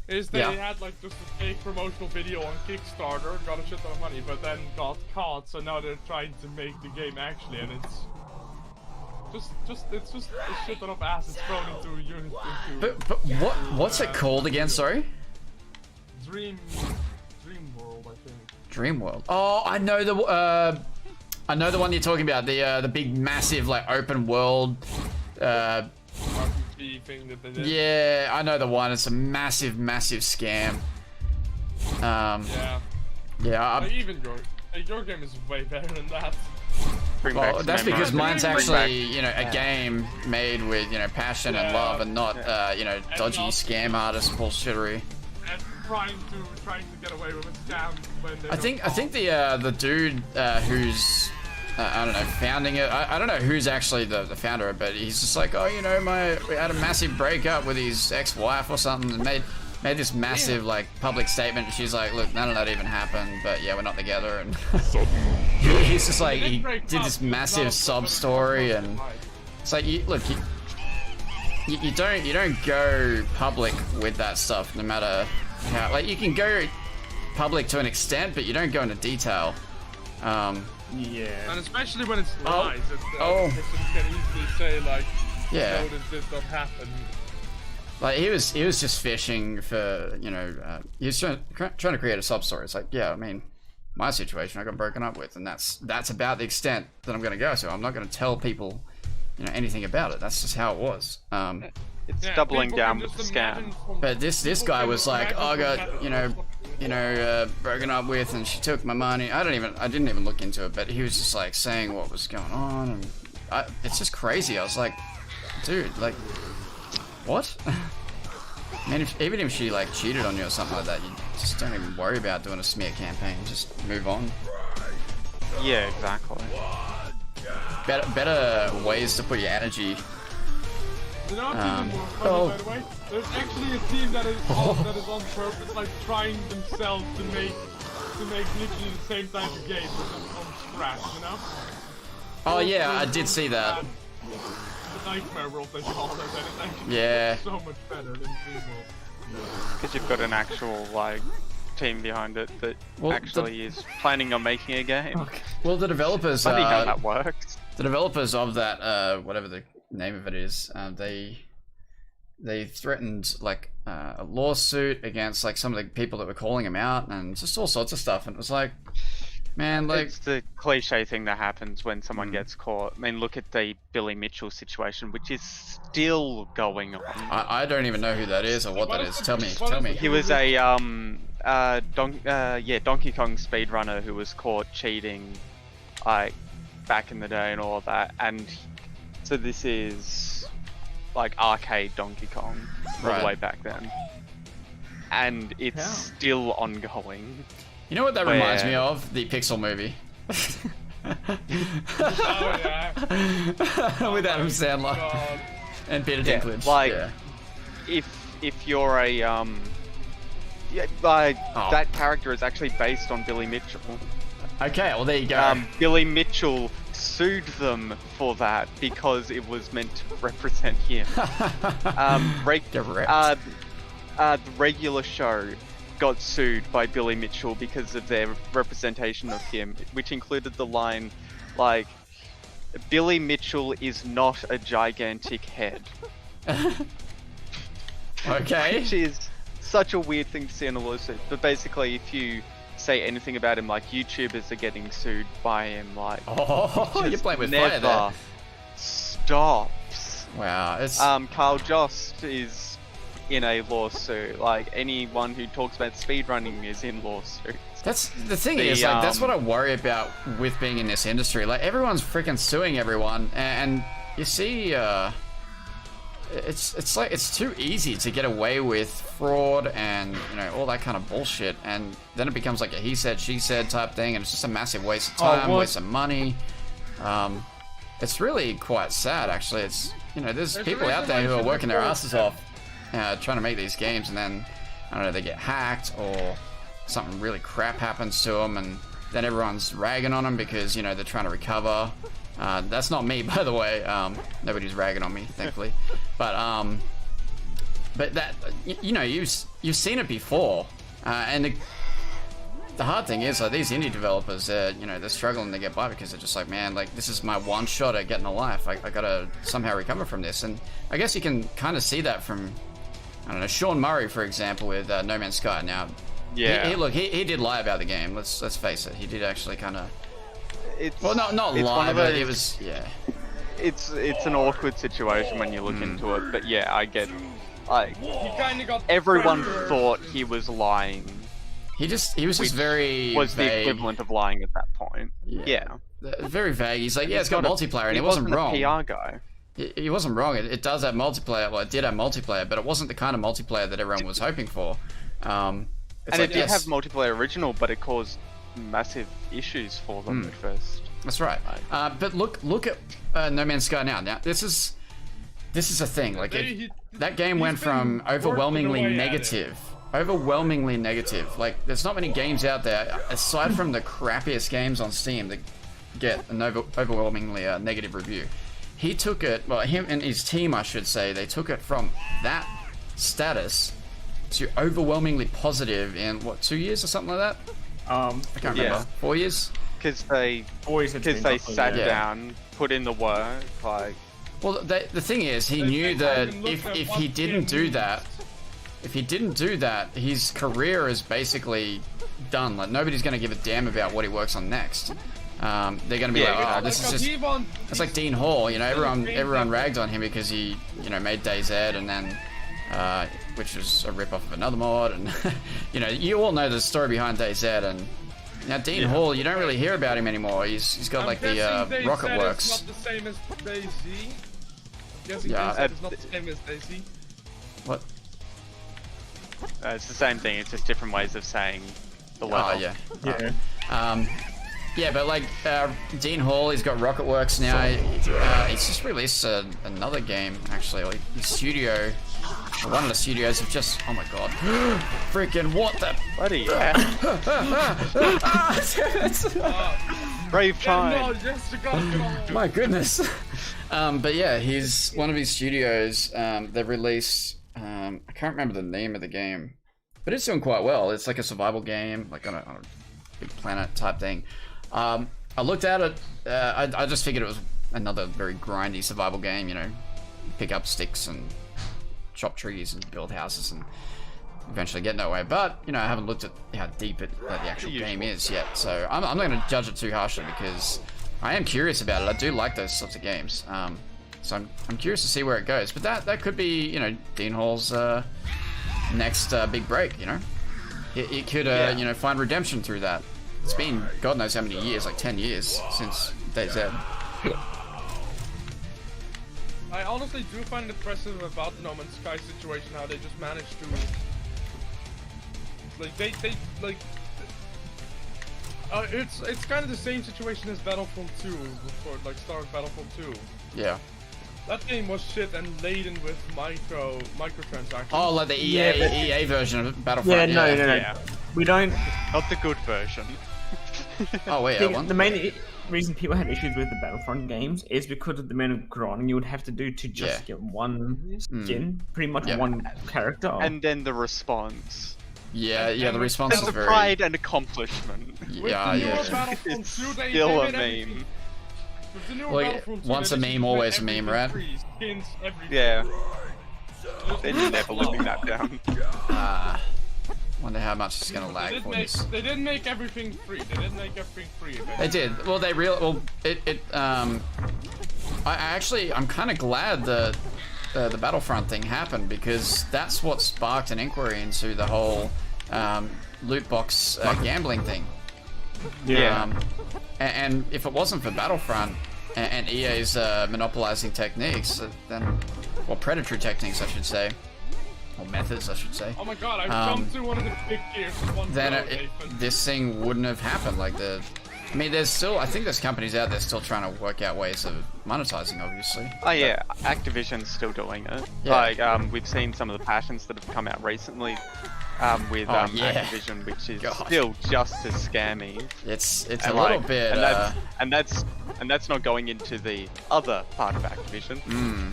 is they had like just a fake promotional video on Kickstarter, got a shit ton of money, but then got caught. So now they're trying to make the game actually, and it's just a shit ton of assets thrown into unit But what's it called again? Sorry. Dream World, I think. Dream World. Oh, I know the one you're talking about. The big, massive, like open world. RPG thing that they did. Yeah, I know the one. It's a massive, massive scam. Yeah. Yeah. Like, even your game is way better than that. Well, that's because mine's Bring actually, you know, a game made with, you know, passion and love, and not, you know, dodgy scam artist bullshittery. And trying to get away with a scam when they I think the dude who's I don't know, founding it. I don't know who's actually the founder of it, but he's just like, oh, you know, we had a massive breakup with his ex-wife or something, and made this massive like public statement. She's like, look, none of that even happened, but yeah, we're not together. And he's just like, he did this massive sob story, and it's like, you don't go public with that stuff, no matter how. Like, you can go public to an extent, but you don't go into detail. Yeah. And especially when it's lies, the person can easily say like, Yeah. no, this did not happen. Like, he was just fishing for, you know, he was trying to create a sub story. It's like, yeah, I mean, my situation I got broken up with, and that's about the extent that I'm gonna go. So I'm not gonna tell people, you know, anything about it. That's just how it was. It's doubling down with the scam. But this guy was like, oh, I got, you know, broken up with, and she took my money. I didn't even look into it, but he was just like saying what was going on, and it's just crazy. I was like, dude, like, what? I mean, even if she like cheated on you or something like that, you just don't even worry about doing a smear campaign. Just move on. Yeah, exactly. Better ways to put your energy. You know what's even more funny, by the way? There's actually a team that is on purpose, like trying themselves to make literally the same type of game from scratch, you know? Oh yeah, I did see that. The Nightmare World they call it, and it's actually so much better than Dream World. Because you've got an actual like team behind it that actually is planning on making a game. Okay. Well, the developers. Funny how that works. The developers of that, whatever the name of it is, they threatened like a lawsuit against like some of the people that were calling him out, and just all sorts of stuff. And it was like, man, like, it's the cliche thing that happens when someone gets caught. I mean, look at the Billy Mitchell situation, which is still going on. I don't even know who that is or what that is. Tell me. He was a Donkey Kong speedrunner who was caught cheating, like, back in the day and all of that. And so this is like arcade Donkey Kong all the way back then, and it's still ongoing. You know what that reminds me of? The Pixel movie. Oh yeah. With Adam Sandler and Peter Dinklage. Like, if you're a that character is actually based on Billy Mitchell. Okay, well there you go. Billy Mitchell sued them for that because it was meant to represent him. The regular show got sued by Billy Mitchell because of their representation of him, which included the line, like, Billy Mitchell is not a gigantic head. Okay. Which is such a weird thing to see in a lawsuit. But basically, if you say anything about him, like, YouTubers are getting sued by him, like, you're playing with fire there. never stops. Wow, it's Carl Jost is in a lawsuit. Like, anyone who talks about speedrunning is in lawsuits. That's the thing is, like, that's what I worry about with being in this industry. Like, everyone's freaking suing everyone, and you see, it's like it's too easy to get away with fraud and, you know, all that kind of bullshit, and then it becomes like a he said she said type thing, and it's just a massive waste of time, waste of money. it's really quite sad, actually. It's, you know, there's There's a people out reason there why who you are should working their report asses them. off trying to make these games, and then, I don't know, they get hacked or something really crap happens to them, and then everyone's ragging on them because, you know, they're trying to recover. That's not me, by the way. Nobody's ragging on me, thankfully. But that, you know, you've seen it before, and the hard thing is, like, these indie developers, you know, they're struggling to get by because they're just like, man, like, this is my one shot at getting a life. I gotta somehow recover from this. And I guess you can kind of see that from, I don't know, Sean Murray, for example, with No Man's Sky. Now, Yeah. he did lie about the game. Let's face it. He did actually kind of. It's Well, not it's lie, one of but those- it was, yeah. It's an awkward situation when you look into it, but yeah, I get. Like, He kind of got everyone pressure. thought he was lying. He was just Which very Was the vague. equivalent of lying at that point. Yeah. Very vague. He's like, yeah, it's got not a- multiplayer, and he He wasn't wrong. a PR guy. He wasn't wrong. It does have multiplayer. Well, it did have multiplayer, but it wasn't the kind of multiplayer that everyone was hoping for. It's And like, it did yes, have multiplayer original, but it caused massive issues for them at first. That's right. But look at No Man's Sky now. Now this is a thing. Like that game went from overwhelmingly working away at negative. Overwhelmingly negative. Like, there's not many games out there, aside from the crappiest games on Steam, that get an overwhelmingly negative review. He took it, well, him and his team, I should say, they took it from that status to overwhelmingly positive in, what, 2 years or something like that? I can't remember. Yeah. 4 years? Because they sat Yeah. down, put in the work, like. Well, the thing is, he knew that if he didn't do that, his career is basically done. Like, nobody's going to give a damn about what he works on next. They're going to be Yeah, like, oh, this is just... It's like Dean Hall, you know, everyone ragged on him because he, you know, made DayZ, and then, which was a rip-off of another mod, and, you know, you all know the story behind DayZ, and now Dean Hall, you don't really hear about him anymore. He's got like the Rocket Works. It's not the same as DayZ. Guessing Yeah, DayZ is not the same as DayZ. What? It's the same thing, it's just different ways of saying the level. Oh, yeah. Yeah, but like Dean Hall, he's got Rocket Works now. He's just released another game, actually. Like, his studio, one of the studios have just, oh my god, freaking what the? Bloody yeah. Brave child. My goodness. But yeah, he's one of his studios. They've released. I can't remember the name of the game, but it's doing quite well. It's like a survival game, like on a big planet type thing. I looked at it. I just figured it was another very grindy survival game. You know, pick up sticks and chop trees and build houses and eventually get nowhere. But you know, I haven't looked at how deep the actual game is yet. So I'm not going to judge it too harshly because I am curious about it. I do like those sorts of games. So I'm curious to see where it goes. But that could be, you know, Dean Hall's next big break. You know, he could you know, find redemption through that. It's been God knows how many years, like 10 years since DayZ. I honestly do find it impressive about the No Man's Sky situation how they just managed to, like, they like. It's kind of the same situation as Battlefront 2 before, like, Star Wars Battlefront 2. Yeah. That game was shit and laden with microtransactions. Oh, like the EA version of Battlefront. No. Yeah. We don't. Not the good version. Oh wait, think one. the main reason people had issues with the Battlefront games is because of the amount of grinding you would have to do to just get one skin, pretty much one character. And then the response. Yeah, the response That's is a very. pride and accomplishment. Yeah, With the newer yeah. Battlefront It's 2, they still a made everything- meme. with the newer Well, Battlefront 2, once they a just meme, made always a meme, everything right? free, skins, everything. Yeah. They're never living that down. Wonder how much it's gonna lag for this. They didn't make everything free. They didn't make everything free. They did. Well, I'm kind of glad the Battlefront thing happened because that's what sparked an inquiry into the whole loot box gambling thing. Yeah. And if it wasn't for Battlefront and EA's monopolizing techniques, then, well, predatory techniques, I should say, or methods, I should say. Oh my god, I jumped through one of the big gears in one Then go, Nathan. this thing wouldn't have happened. Like I mean, I think there's companies out there still trying to work out ways of monetizing, obviously. Oh yeah, Activision's still doing it. Yeah. Like, we've seen some of the patents that have come out recently with yeah. Activision, which is God. still just as scammy. It's a And, little like, bit. and that's not going into the other part of Activision.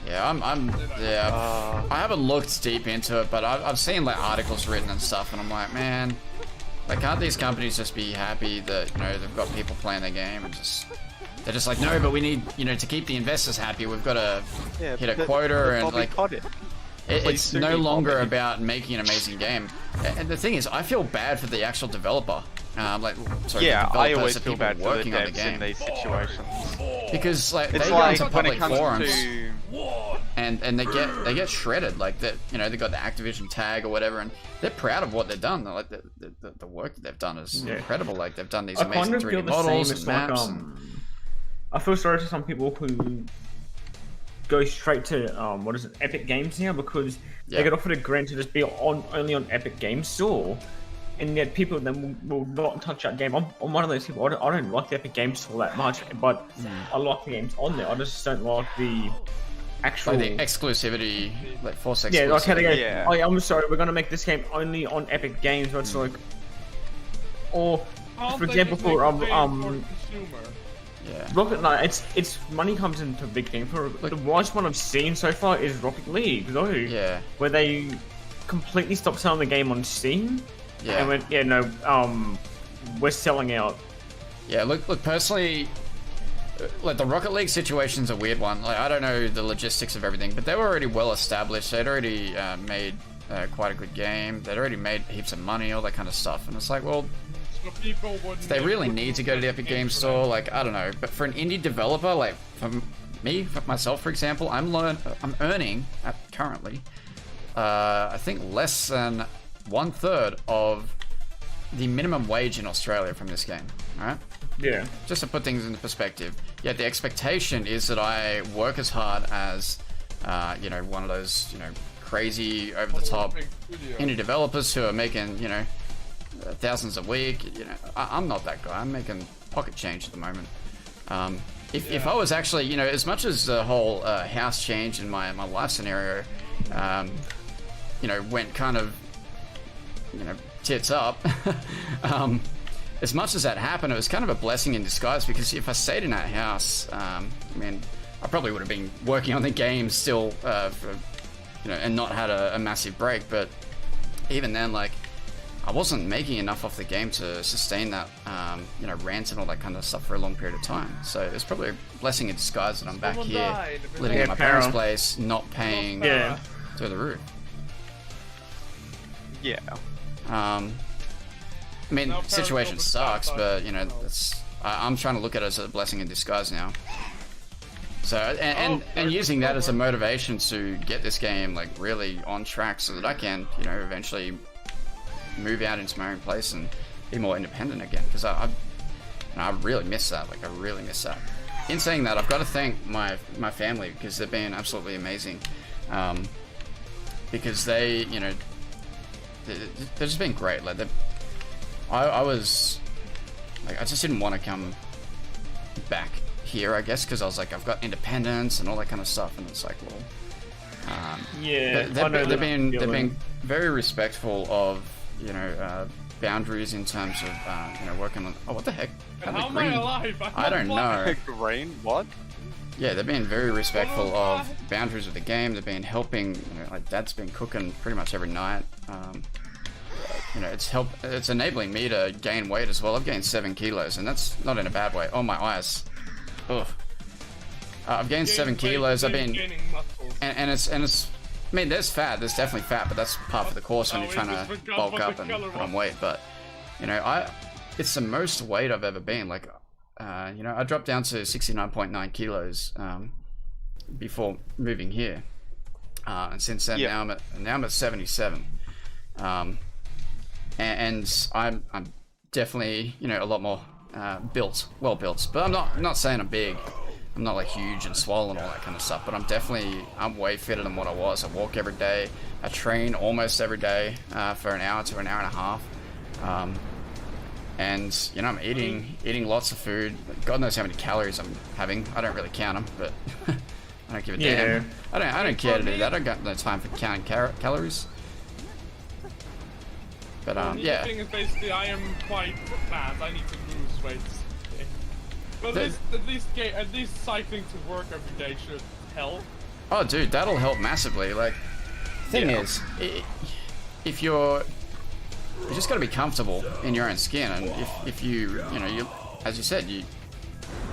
Yeah, I haven't looked deep into it, but I've seen like articles written and stuff, and I'm like, man, like, can't these companies just be happy that, you know, they've got people playing their game and they're just like, no, but we need, you know, to keep the investors happy, we've got to hit a quota, and like, it's no longer about making an amazing game. And the thing is, I feel bad for the actual developer. The I always the feel people bad for the working on the devs game. in these situations. Because like It's they go like into when it public comes forums to and they get shredded. Like that, you know, they got the Activision tag or whatever, and they're proud of what they've done. They're like the work that they've done is incredible. Like they've done these amazing 3D models and maps. I feel sorry to some people who go straight to Epic Games now, because they get offered a grant to just be only on Epic Games Store. And yet people then will not touch that game. I'm one of those people. I don't like the Epic Games Store that much, but I like the games on there. I just don't like the actual like the exclusivity, like forced exclusivity. Yeah, like how they go, oh yeah, I'm sorry, we're gonna make this game only on Epic Games. But it's like, or for example, for Rocket League, it's money comes into a big thing. For the worst one I've seen so far is Rocket League, though. Yeah, where they completely stopped selling the game on Steam. Yeah. And went, we're selling out. Yeah, look, personally, like the Rocket League situation's a weird one. Like, I don't know the logistics of everything, but they were already well established. They'd already made quite a good game. They'd already made heaps of money, all that kind of stuff. And it's like, well, do they really need to go to the Epic Games Store? Like, I don't know. But for an indie developer, like for me, for myself, for example, I'm earning currently, I think less than 1/3 of the minimum wage in Australia from this game, right? Yeah. Just to put things into perspective. Yet the expectation is that I work as hard as, you know, one of those, you know, crazy, over-the-top indie developers who are making, you know, thousands a week. You know, I'm not that guy. I'm making pocket change at the moment. If I was actually, you know, as much as the whole house change in my life scenario, you know, went kind of, you know, tits up. As much as that happened, it was kind of a blessing in disguise, because if I stayed in that house, I mean, I probably would have been working on the game still, for, you know, and not had a massive break. But even then, like, I wasn't making enough off the game to sustain that, you know, rent and all that kind of stuff for a long period of time. So it's probably a blessing in disguise that I'm back here, living at my parents' place, not paying through the roof. Yeah. I mean, the situation sucks, but you know, I'm trying to look at it as a blessing in disguise now. So, and using that as a motivation to get this game like really on track, so that I can, you know, eventually move out into my own place and be more independent again. Because I really miss that. Like, I really miss that. In saying that, I've got to thank my family, because they've been absolutely amazing. Because they, you know, they've just been great. Like, I was like, I just didn't want to come back here, I guess, because I was like, I've got independence and all that kind of stuff, and it's like, well, they've been very respectful of, you know, boundaries in terms of, you know, working on. Oh, what the heck? How am I alive? I don't know. Green? What? Yeah, they've been very respectful of boundaries of the game. They've been helping, you know, like Dad's been cooking pretty much every night. You know, it's enabling me to gain weight as well. I've gained 7 kilos, and that's not in a bad way. Oh, my eyes. Ugh. I've gained 7 kilos. I've been, and it's. I mean, there's fat. There's definitely fat, but that's part of the course when you're trying to bulk up and put on weight. But you know, it's the most weight I've ever been. Like, you know, I dropped down to 69.9 kilos before moving here, and since then now I'm at 77. And I'm definitely, you know, a lot more well built. But I'm not saying I'm big. I'm not like huge and swollen and all that kind of stuff. But I'm way fitter than what I was. I walk every day. I train almost every day for an hour to an hour and a half. and you know I'm eating lots of food. God knows how many calories I'm having. I don't really count them, but I don't give a damn. I don't care to do that. I don't got no time for counting calories. But yeah. The thing is basically I am quite fat. I need to lose weight. But at least cycling to work every day should help. Oh, dude, that'll help massively. Like, thing is, if you just gotta be comfortable in your own skin, and if you as you said,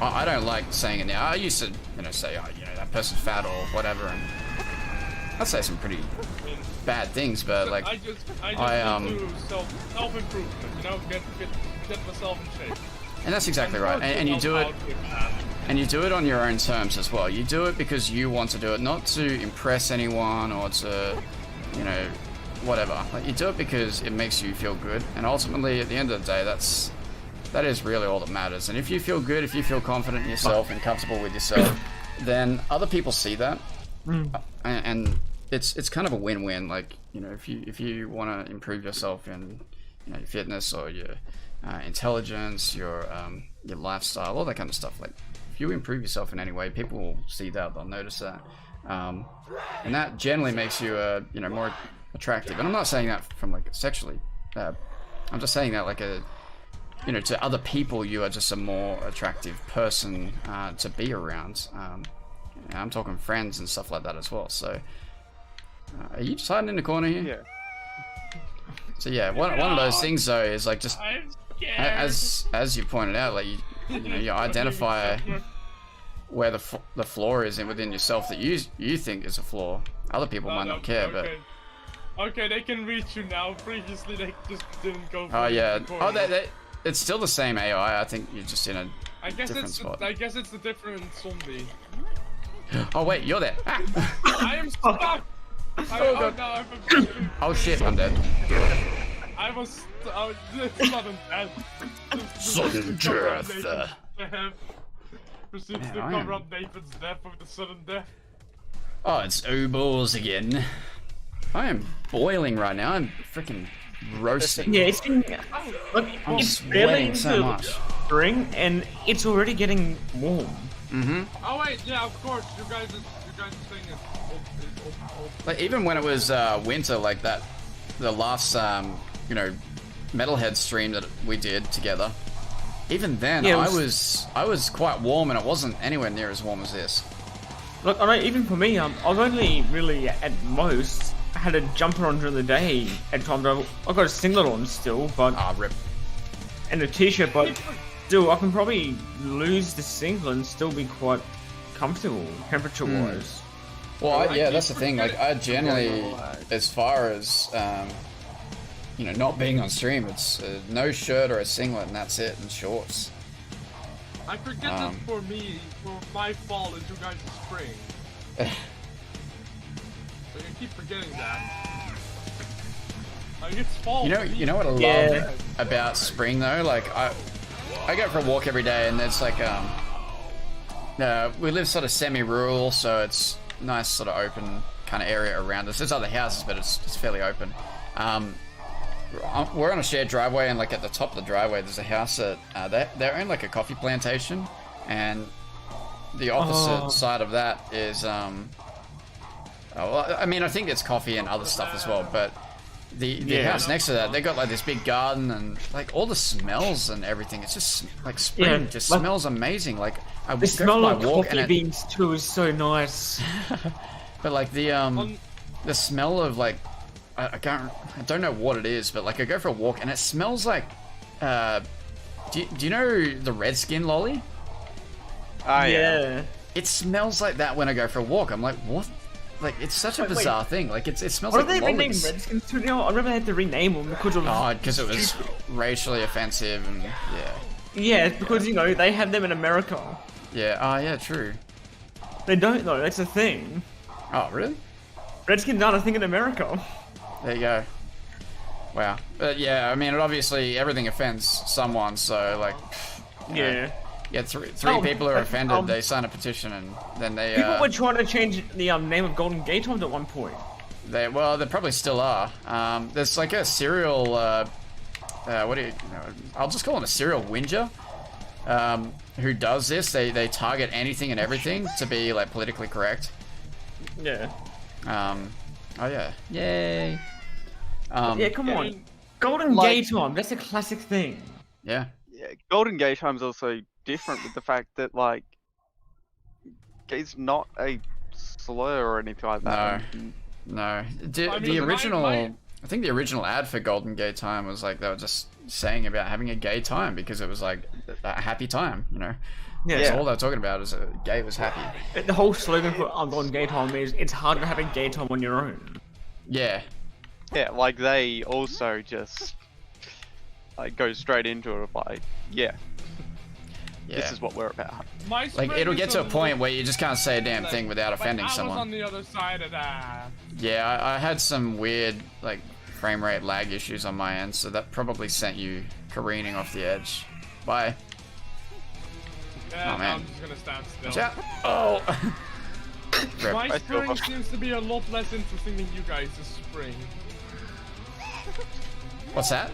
I don't like saying it now. I used to, say, oh, that person's fat or whatever, and I'd say some pretty bad things, but like, I just need to self-improvement, get myself in shape. And that's exactly right. And you do it, and you do it on your own terms as well. You do it because you want to do it, not to impress anyone or to, whatever. Like, you do it because it makes you feel good, and ultimately, at the end of the day, that is really all that matters. And if you feel good, if you feel confident in yourself and comfortable with yourself, then other people see that, and it's kind of a win-win. Like, if you want to improve yourself in your fitness or your intelligence, your lifestyle, all that kind of stuff. Like, if you improve yourself in any way, people will see that, they'll notice that, and that generally makes you more attractive. And I'm not saying that from like sexually. I'm just saying that like to other people, you are just a more attractive person to be around. I'm talking friends and stuff like that as well. So, are you just hiding in the corner here? Yeah. So yeah, one of those things though is like just as you pointed out, like you identify where the flaw is within yourself that you think is a flaw. Other people might not care, but okay, they can reach you now. Previously, they just didn't go. Oh yeah. Oh, it's still the same AI. I think you're just in a different spot. I guess it's a different zombie. Oh wait, you're there. Ah. I am stuck. Oh shit, I'm dead. I was sudden death. Sudden death. Proceeds to cover up Nathan's death with the sudden death. Oh, it's balls again. I am boiling right now. I'm freaking roasting. Yeah, it's been I'm it's sweating so much. Spring and it's already getting warm. Mm-hmm. Oh wait, yeah, of course. You guys' thing is old. Like, even when it was winter, like that, the last metalhead stream that we did together. Even then, I was quite warm, and it wasn't anywhere near as warm as this. Look, I know even for me, I've only really at most had a jumper on during the day at times. I've got a singlet on still, but rip. And a t-shirt, but still, I can probably lose the singlet and still be quite comfortable temperature-wise. Well, yeah, that's the thing. Like, I generally, as far as not being on stream, it's no shirt or a singlet, and that's it, and shorts. I forget that for my fall is you guys' spring. So you keep forgetting that. Like, it's fall. You know what I love about spring though? Like, I go for a walk every day, and it's like we live sort of semi-rural, so it's nice sort of open kind of area around us. There's other houses, but it's fairly open. We're on a shared driveway, and like at the top of the driveway there's a house that they own like a coffee plantation, and the opposite side of that is well, I mean, I think it's coffee and other stuff as well, but the house next to that, they got like this big garden, and like all the smells and everything, it's just like spring just smells amazing. Like, I the smell of coffee beans too is so nice. But like the smell of like I don't know what it is, but like I go for a walk and it smells like do you know the Redskin lolly? Oh yeah. It smells like that when I go for a walk. I'm like, what? Like, it's such a bizarre thing. Like, it smells like lollies. What did they rename Redskins to now? I remember they had to rename them because of... Oh, because it was racially offensive and, Yeah, it's because, they have them in America. Yeah, oh, yeah, true. They don't, though. That's the thing. Oh, really? Redskins aren't a thing in America. There you go. Wow. But, yeah, I mean, obviously, everything offends someone, so, like... Yeah. Yeah, three people are offended. They sign a petition, and then they. People were trying to change the name of Golden Gate at one point. They probably still are. There's like a serial what do you know, I'll just call him a serial whinger, who does this. They target anything and everything to be like politically correct. Yeah. Oh yeah, yay. Yeah, come on. Golden like- Gay Time, that's a classic thing. Yeah. Yeah, Golden Gay Time's also different with the fact that like gay's not a slur or anything like that. No. I The mean, original, my- I think the original ad for Golden Gay Time was like they were just saying about having a gay time because it was like a happy time, you know. Yeah. That's all they were talking about is a gay was happy. The whole slogan for Golden Gay Time is it's harder to have a gay time on your own. Yeah. Yeah, like they also just like go straight into it of like, yeah, Yeah. this is what we're about. My Like spring it'll is get to a little- point where you just can't say a damn like- thing without but offending I was someone. on the other side of that. Yeah, I had some weird like frame rate lag issues on my end, so that probably sent you careening off the edge. Bye. Yeah, Oh, man. I'm just gonna stand still. Watch out. Oh. Rip. My I feel spring much- seems to be a lot less interesting than you guys' spring. What's that?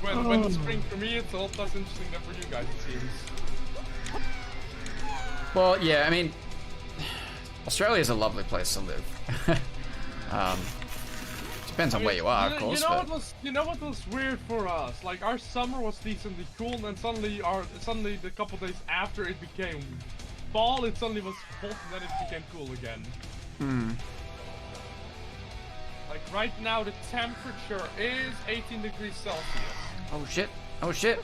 When it's spring for me, it's a lot less interesting than for you guys, it seems. Well, yeah, I mean, Australia is a lovely place to live. Depends on where you are, of course. You know what was weird for us? Like our summer was decently cool, and then suddenly the couple days after it became fall, it suddenly was hot, and then it became cool again. Like right now, the temperature is 18 degrees Celsius. Oh shit! Oh shit!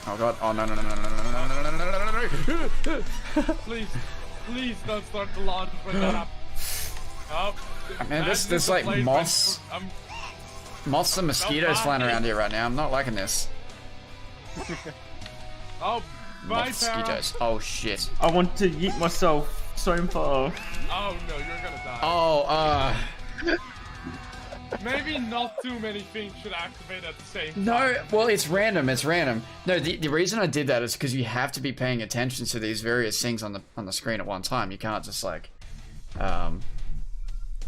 Oh god! Oh no no no no no no no no no no no no no! Please don't start the launch when that happens. Oh, Man, there's like moths and mosquitoes flying around here right now. I'm not liking this. Oh, bye, Mosquitoes. Oh shit. I want to yeet myself so far. Oh no, you're gonna die. Oh, Maybe not too many things should activate at the same time. no, well, it's random. It's random. No, the reason I did that is because you have to be paying attention to these various things on the screen at one time. You can't just like,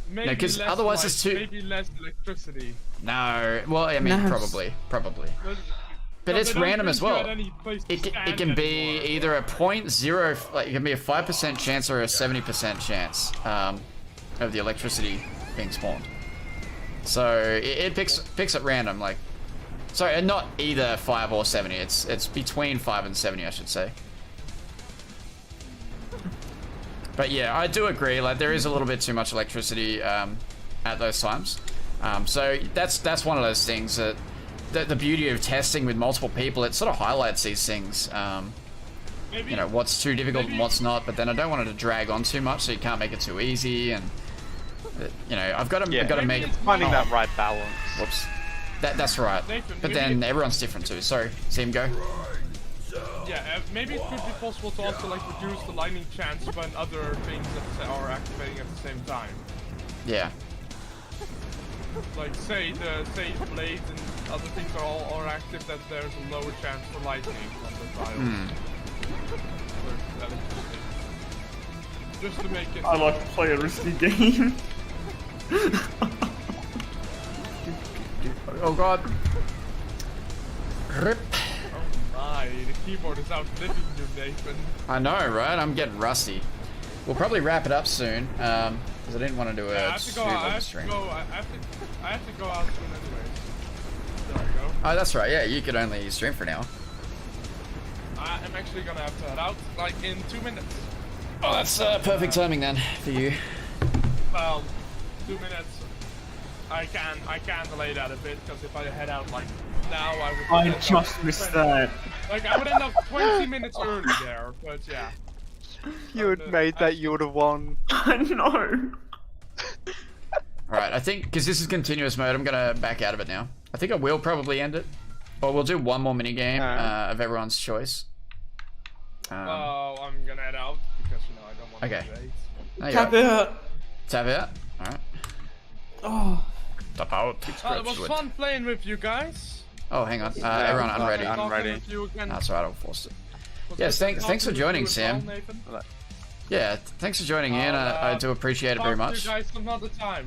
Maybe no, 'cause less otherwise light, it's too- Maybe less electricity. no. Well, I mean, No. probably. But No, it's they don't random as think you well. had any place to It stand can be anymore. either a 0.0, like it can be a 5% chance or a 70% chance of the electricity being spawned. So it picks at random, like, sorry, not either 5 or 70. It's between 5 and 70, I should say. But yeah, I do agree. Like there is a little bit too much electricity at those times. So that's one of those things that the beauty of testing with multiple people, it sort of highlights these things. Maybe, You know what's too difficult and Maybe- what's not. But then I don't want it to drag on too much, so you can't make it too easy. And you know, I've got to Yeah, make. maybe it's Finding that right balance. Whoops. That's right. Nathan, But maybe then it- everyone's different too. Sorry, see him go. Yeah, maybe it could be possible to also like reduce the lightning chance when other things that are activating at the same time. Yeah. Like say blades and other things are active, that there's a lower chance for lightning on the tiles. For electricity. Just to make it. I like to play a risky game. Oh god. Rip. Oh my, the keyboard is outliving you, Nathan. I know, right? I'm getting rusty. We'll probably wrap it up soon, because I didn't want to do Yeah, I a have to stream go. on the stream. I have to go out soon anyways. There we go. Oh, that's right. Yeah, you could only stream for an hour. I'm actually gonna have to head out like in 2 minutes. Oh, that's perfect timing then for you. Well, 2 minutes. I can delay that a bit because if I head out like now, I would. I end up just missed 20 that. Like I would end up 20 minutes early there, but yeah. You had made that, you would have won. I know. Alright, I think, because this is continuous mode, I'm going to back out of it now. I think I will probably end it. Or we'll do one more minigame of everyone's choice. Oh, I'm gonna head out because you know I don't want Okay. to debate. There you Tap go. out. Tap out. Alright. Oh. Tap out. It was fun playing with you guys. Oh, hang on. Everyone, I'm ready. I'm Talking ready. with you again. That's alright, I'll force it. Was Yes, good thanks for talking with joining, you as well, Sam. Nathan. Yeah, thanks for joining in. I do appreciate it very Talk to much. you guys some other time.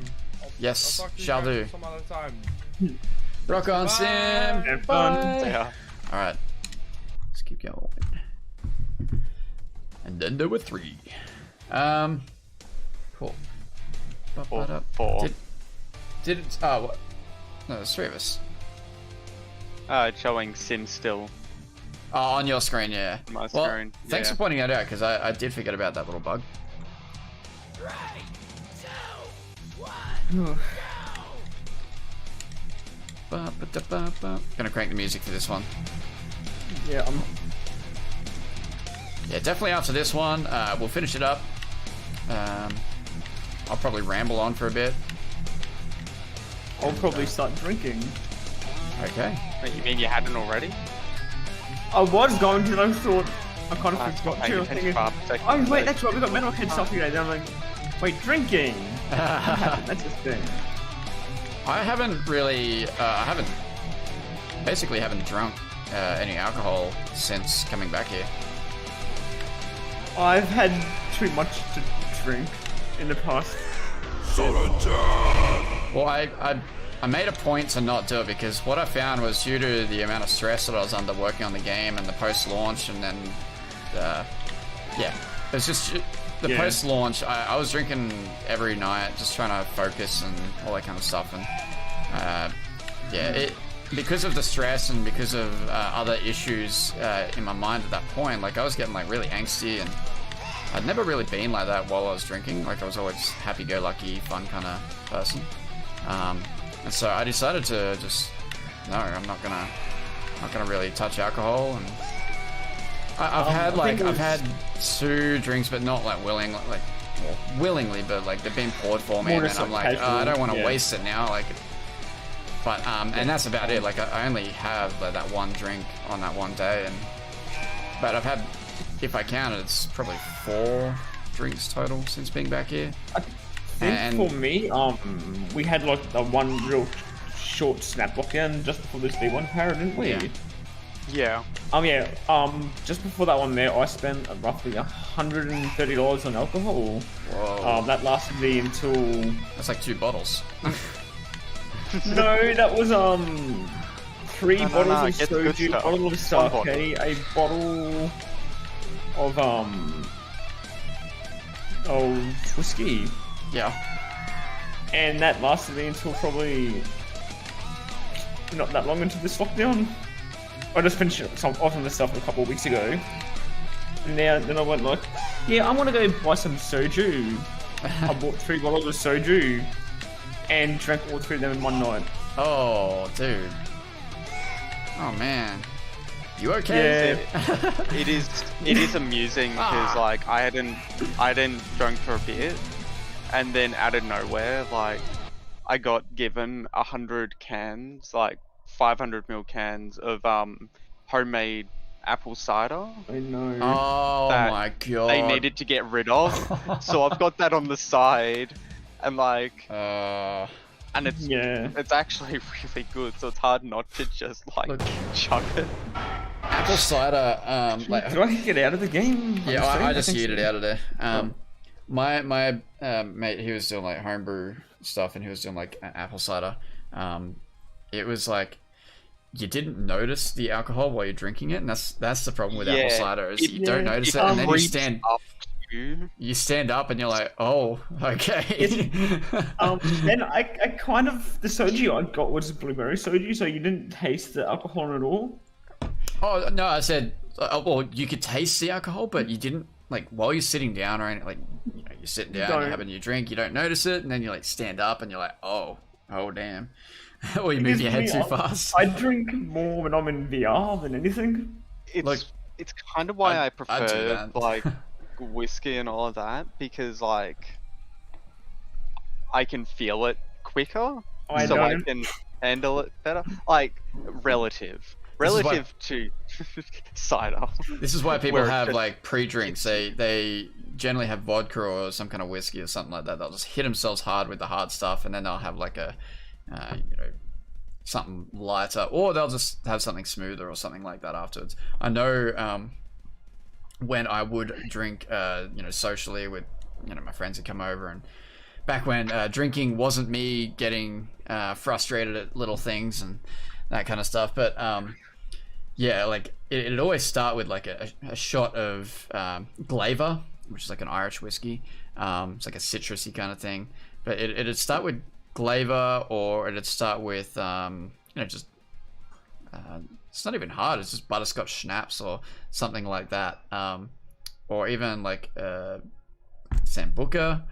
Yes, I'll talk to you shall guys do. some other time. Rock on, Sim. Have fun. Bye. Yeah. All right. Let's keep going. And then there were 3. Cool. Four. Did it? Oh, what? No, there's 3 of us. It's showing Sin still Oh, on your screen, yeah. on my Well, screen. thanks for pointing that out, because I did forget about that little bug. Gonna crank the music for this one. Yeah, Yeah, definitely after this one, we'll finish it up. I'll probably ramble on for a bit. I'll probably start drinking. Okay. Wait, you mean you hadn't already? I was going to, and I thought I kind of forgot to. I was thinking, oh wait, that's right, we got Metalhead stuff today. Then I'm like, wait, drinking. That's the thing. I haven't really, basically haven't drunk any alcohol since coming back here. I've had too much to drink in the past. Well, I made a point to not do it because what I found was due to the amount of stress that I was under working on the game and the post-launch, and then, yeah, it's just the post-launch. I was drinking every night, just trying to focus and all that kind of stuff, and yeah, because of the stress and because of other issues in my mind at that point, like I was getting like really angsty, and I'd never really been like that while I was drinking. Like I was always happy-go-lucky, fun kind of person. And so I decided to just, no, I'm not gonna really touch alcohol. And I've had 2 drinks, but not like willingly, but like they've been poured for me, and then I'm like, oh, I don't want to waste it now. Like, but and that's about it. Like I only have like that 1 drink on that one day, but I've had, if I count it, it's probably 4 drinks total since being back here. For me, we had like the one real short snap lockdown just before this D1 para, didn't we? Yeah. Just before that one there, I spent roughly $130 on alcohol. Whoa. That lasted me until... That's like 2 bottles. No, that was 3 bottles of soju, a bottle of sake, a bottle of whiskey. Yeah. And that lasted me until probably not that long into this lockdown. I just finished off on this stuff a couple of weeks ago. And then I went like, yeah, I want to go buy some soju. I bought 3 bottles of soju and drank all 3 of them in one night. Oh, dude. Oh, man. You okay? Yeah. It is amusing because like I hadn't drunk for a bit, and then out of nowhere, like I got given 100 cans, like 500ml cans of homemade apple cider. I know. Oh my god. They needed to get rid of, so I've got that on the side, and like, and it's actually really good, so it's hard not to just like chuck it. Apple cider, like, do I get out of the game? Yeah, I just yeeted out of there. My mate, he was doing like homebrew stuff, and he was doing like apple cider. It was like you didn't notice the alcohol while you're drinking it, and that's the problem with apple cider is you don't notice it, and then you stand up and you're like, oh, okay. Then I kind of, the soju I got was blueberry soju, so you didn't taste the alcohol at all. Oh no, I said, well, you could taste the alcohol, but you didn't, like, while you're sitting down or anything, like, you know, you're sitting down, you're having your drink, you don't notice it, and then you like stand up and you're like, oh damn. Or you move your head too fast. I drink more when I'm in VR than anything. It's kind of why I prefer like whiskey and all of that, because like I can feel it quicker, I can handle it better. Like relative to cider. This is why people have like pre-drinks. They generally have vodka or some kind of whiskey or something like that. They'll just hit themselves hard with the hard stuff, and then they'll have like a something lighter, or they'll just have something smoother or something like that afterwards. I know when I would drink socially with my friends would come over, and back when drinking wasn't me getting frustrated at little things and that kind of stuff. But yeah, like it'd always start with like a shot of Glaver, which is like an Irish whiskey. It's like a citrusy kind of thing. But it'd start with Glaver, or it'd start with just it's not even hard. It's just butterscotch schnapps or something like that, or even like Sambuca,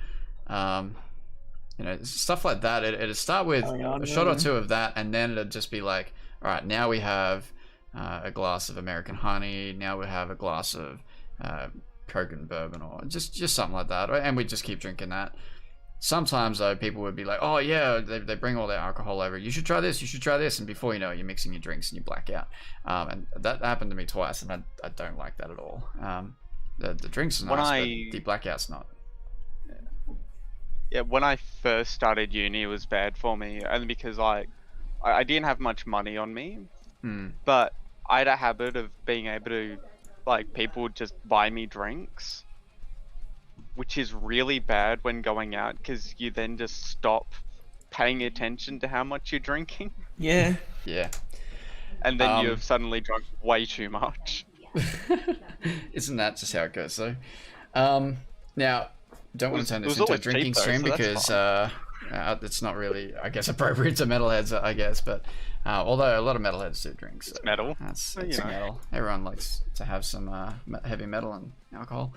stuff like that. It'd start with a shot or two of that, and then it'd just be like, all right, now we have a glass of American honey. Now we have a glass of Coke and bourbon, or just something like that, and we just keep drinking that. Sometimes though, people would be like, oh yeah, they bring all their alcohol over, you should try this, and before you know it, you're mixing your drinks and you black out. And that happened to me twice, and I don't like that at all. The drinks are nice, but the blackout's not. Yeah, when I first started uni, it was bad for me, only because I didn't have much money on me, but I had a habit of being able to, like, people would just buy me drinks, which is really bad when going out, because you then just stop paying attention to how much you're drinking. Yeah. Yeah. And then you've suddenly drunk way too much. Isn't that just how it goes, though? Now, don't want to turn this into a drinking stream, because it's not really, I guess, appropriate to metalheads, I guess. But although a lot of metalheads do drink, so it's metal. It's metal. Everyone likes to have some heavy metal and alcohol.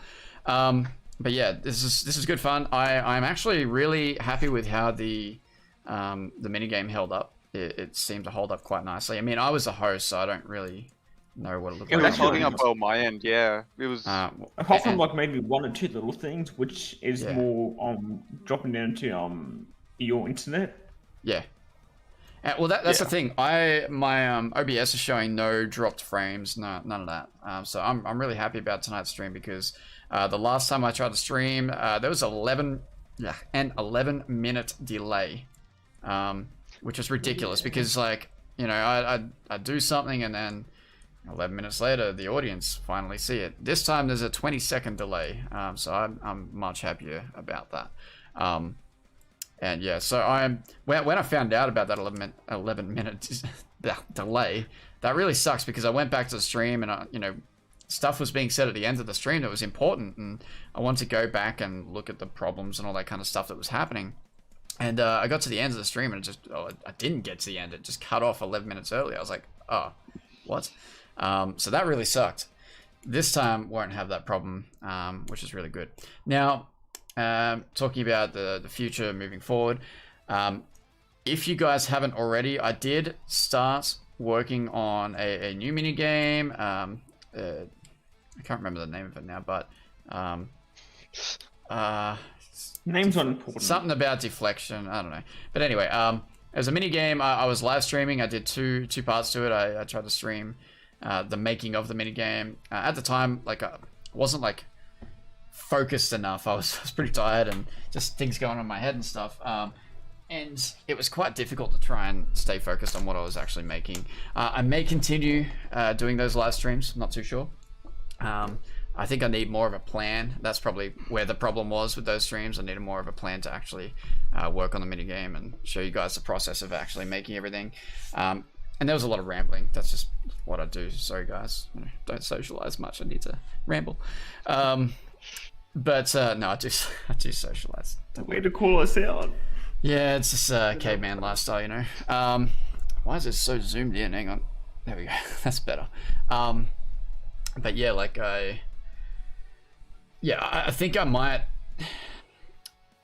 But yeah, this is good fun. I'm actually really happy with how the minigame held up. It seemed to hold up quite nicely. I mean, I was a host, so I don't really know what it looked like. It was holding up well my end, yeah. It was apart from like maybe one or two little things, which is more dropping down to your internet. Yeah. Well, that's the thing. My OBS is showing no dropped frames, none of that. So I'm really happy about tonight's stream, because the last time I tried to stream, there was 11 minute delay, which is ridiculous, because like, I do something and then 11 minutes later the audience finally see it. This time there's a 20-second delay, so I'm much happier about that. And yeah, so when I found out about that 11 minute delay, that really sucks, because I went back to the stream and stuff was being said at the end of the stream that was important, and I wanted to go back and look at the problems and all that kind of stuff that was happening. And I got to the end of the stream and I didn't get to the end. It just cut off 11 minutes early. I was like, oh, what? So that really sucked. This time won't have that problem, which is really good. Now, talking about the future moving forward, if you guys haven't already, I did start working on a new mini game. I can't remember the name of it now, but names aren't important. Something about deflection, I don't know. But anyway, as a mini game, I was live streaming. I did two parts to it. I tried to stream the making of the mini game. At the time, like, I wasn't like focused enough. I was pretty tired and just things going on in my head and stuff. And it was quite difficult to try and stay focused on what I was actually making. I may continue doing those live streams, not too sure. I think I need more of a plan. That's probably where the problem was with those streams. I needed more of a plan to actually work on the mini game and show you guys the process of actually making everything. And there was a lot of rambling. That's just what I do. Sorry guys, don't socialize much. I need to ramble. But no, I do socialize. Way to call us out. Yeah, it's just caveman lifestyle, Why is it so zoomed in? Hang on. There we go. That's better. But yeah, like I think I might.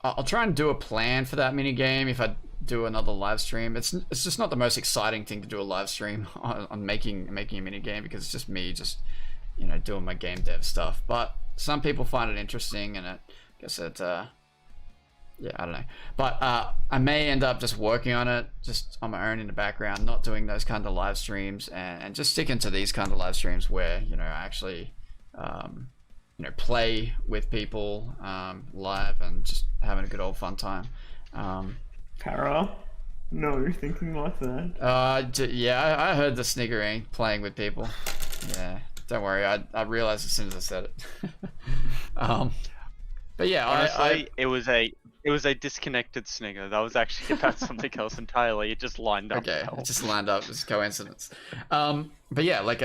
I'll try and do a plan for that mini game if I do another live stream. It's just not the most exciting thing to do a live stream on making a mini game, because it's just me doing my game dev stuff. But some people find it interesting, and I guess it. I don't know. But I may end up just working on it just on my own in the background, not doing those kind of live streams, and just sticking to these kind of live streams where I actually play with people live and just having a good old fun time. Para? No, thinking like that. Yeah, I heard the sniggering, playing with people. Yeah, don't worry. I realized as soon as I said it. But yeah, honestly, it was a It was a disconnected snigger. That was actually about something else entirely. It just lined up. Okay, well. it just lined up. It was a coincidence. But yeah, like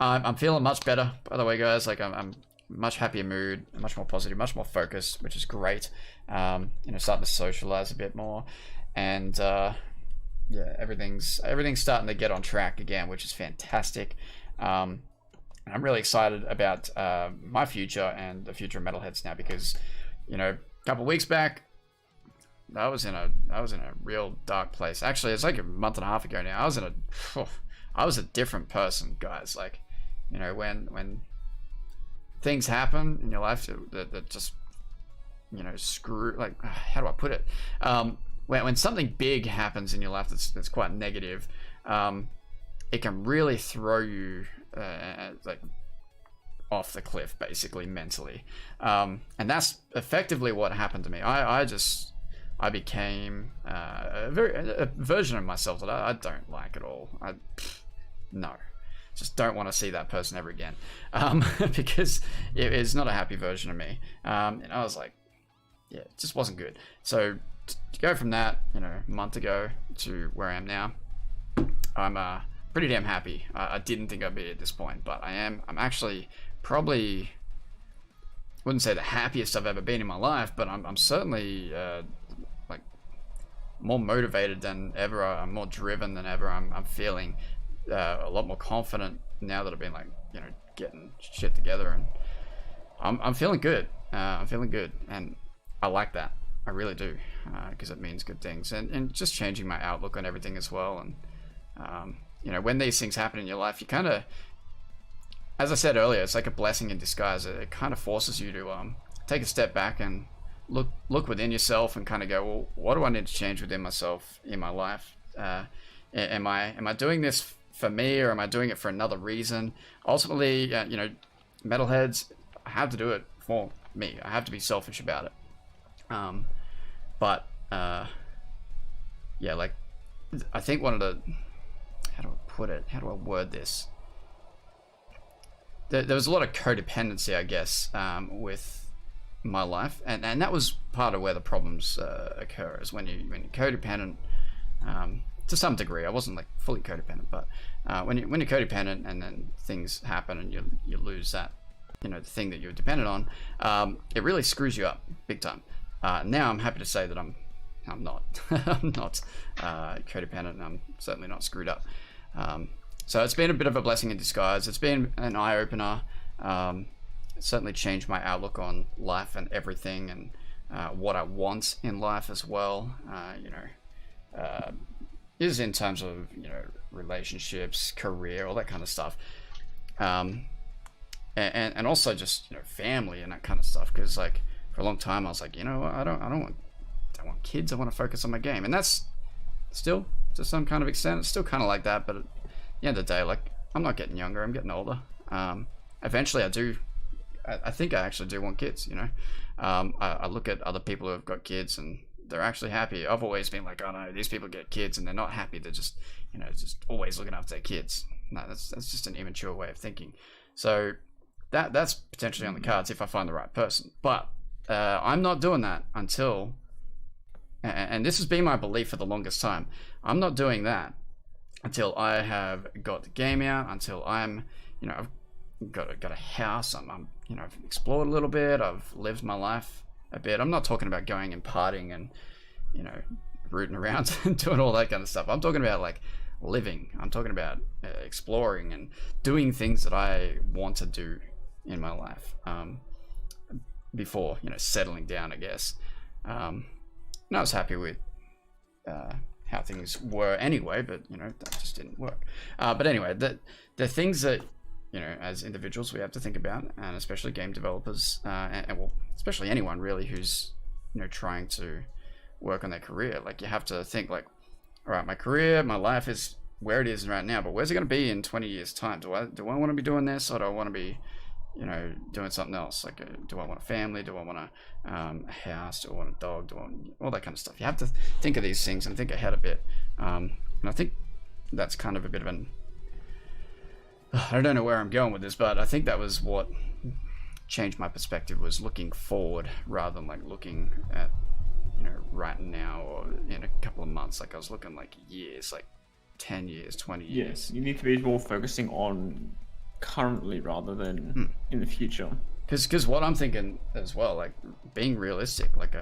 I'm feeling much better. By the way, guys, like I'm much happier mood, much more positive, much more focused, which is great. You know, starting to socialize a bit more, and yeah, everything's starting to get on track again, which is fantastic. I'm really excited about my future and the future of Metalheads now, because, you know, a couple weeks back, I was in a real dark place. Actually, it's like a month and a half ago now. I was a different person, guys. Like, you know, when things happen in your life that just, you know, how do I put it? When something big happens in your life that's quite negative, it can really throw you like off the cliff, basically, mentally. And that's effectively what happened to me. I became a version of myself that I don't like at all. No, just don't want to see that person ever again, because it is not a happy version of me. And I was like, yeah, it just wasn't good. So to go from that, you know, a month ago to where I am now, I'm pretty damn happy. I didn't think I'd be at this point, but I'm actually probably, wouldn't say the happiest I've ever been in my life, but I'm certainly like more motivated than ever. I'm more driven than ever. I'm feeling a lot more confident now that I've been, like, you know, getting shit together, and I'm feeling good. I'm feeling good, and I like that. I really do, because it means good things, and just changing my outlook on everything as well. And you know, when these things happen in your life, you kind of, as I said earlier, it's like a blessing in disguise. It kind of forces you to take a step back and look within yourself and kind of go, well, what do I need to change within myself in my life? Am I doing this for me, or am I doing it for another reason? Ultimately, you know, Metalheads, I have to do it for me. I have to be selfish about it. But yeah, like, I think one of the, how do I put it? How do I word this? There was a lot of codependency, I guess, with my life, and that was part of where the problems occur, is when you're codependent, to some degree. I wasn't like fully codependent, but when you're codependent and then things happen and you lose that, you know, the thing that you're dependent on, it really screws you up big time. Now I'm happy to say that I'm not I'm not codependent, and I'm certainly not screwed up. So it's been a bit of a blessing in disguise. It's been an eye-opener. It certainly changed my outlook on life and everything, and what I want in life as well. You know, is in terms of, you know, relationships, career, all that kind of stuff, and also just, you know, family and that kind of stuff. Because, like, for a long time I was like, you know, I don't want kids. I want to focus on my game, and that's still, to some kind of extent, it's still kind of like that. But at the end of the day, like, I'm not getting younger. I'm getting older. Eventually, I think I actually do want kids. You know, I look at other people who have got kids, and they're actually happy. I've always been like, oh no, these people get kids and they're not happy. They're just, you know, just always looking after their kids. No, that's just an immature way of thinking. So that's potentially on the cards if I find the right person. But I'm not doing that until, and this has been my belief for the longest time, I'm not doing that until I have got the game out, until I'm, you know, I've got a house, I'm you know, I've explored a little bit, I've lived my life a bit. I'm not talking about going and partying and, you know, rooting around and doing all that kind of stuff. I'm talking about, like, living. I'm talking about exploring and doing things that I want to do in my life, before, you know, settling down, I guess. And I was happy with how things were anyway, but, you know, that just didn't work. But anyway, the things that, you know, as individuals we have to think about, and especially game developers, and well, especially anyone really who's, you know, trying to work on their career. Like, you have to think, like, all right, my career, my life is where it is right now, but where's it going to be in 20 years time? Do I want to be doing this, or do I want to be, you know, doing something else? Like, do I want a family? Do I want a house? Do I want a dog? Do I want all that kind of stuff? You have to think of these things and think ahead a bit. And I think that's kind of a bit of an, I don't know where I'm going with this, but I think that was what changed my perspective, was looking forward rather than, like, looking at you know, right now or in a couple of months. Like I was looking like years, like 10 years, 20 years. Yes, you need to be more focusing on currently rather than in the future. Because what I'm thinking as well, like being realistic, like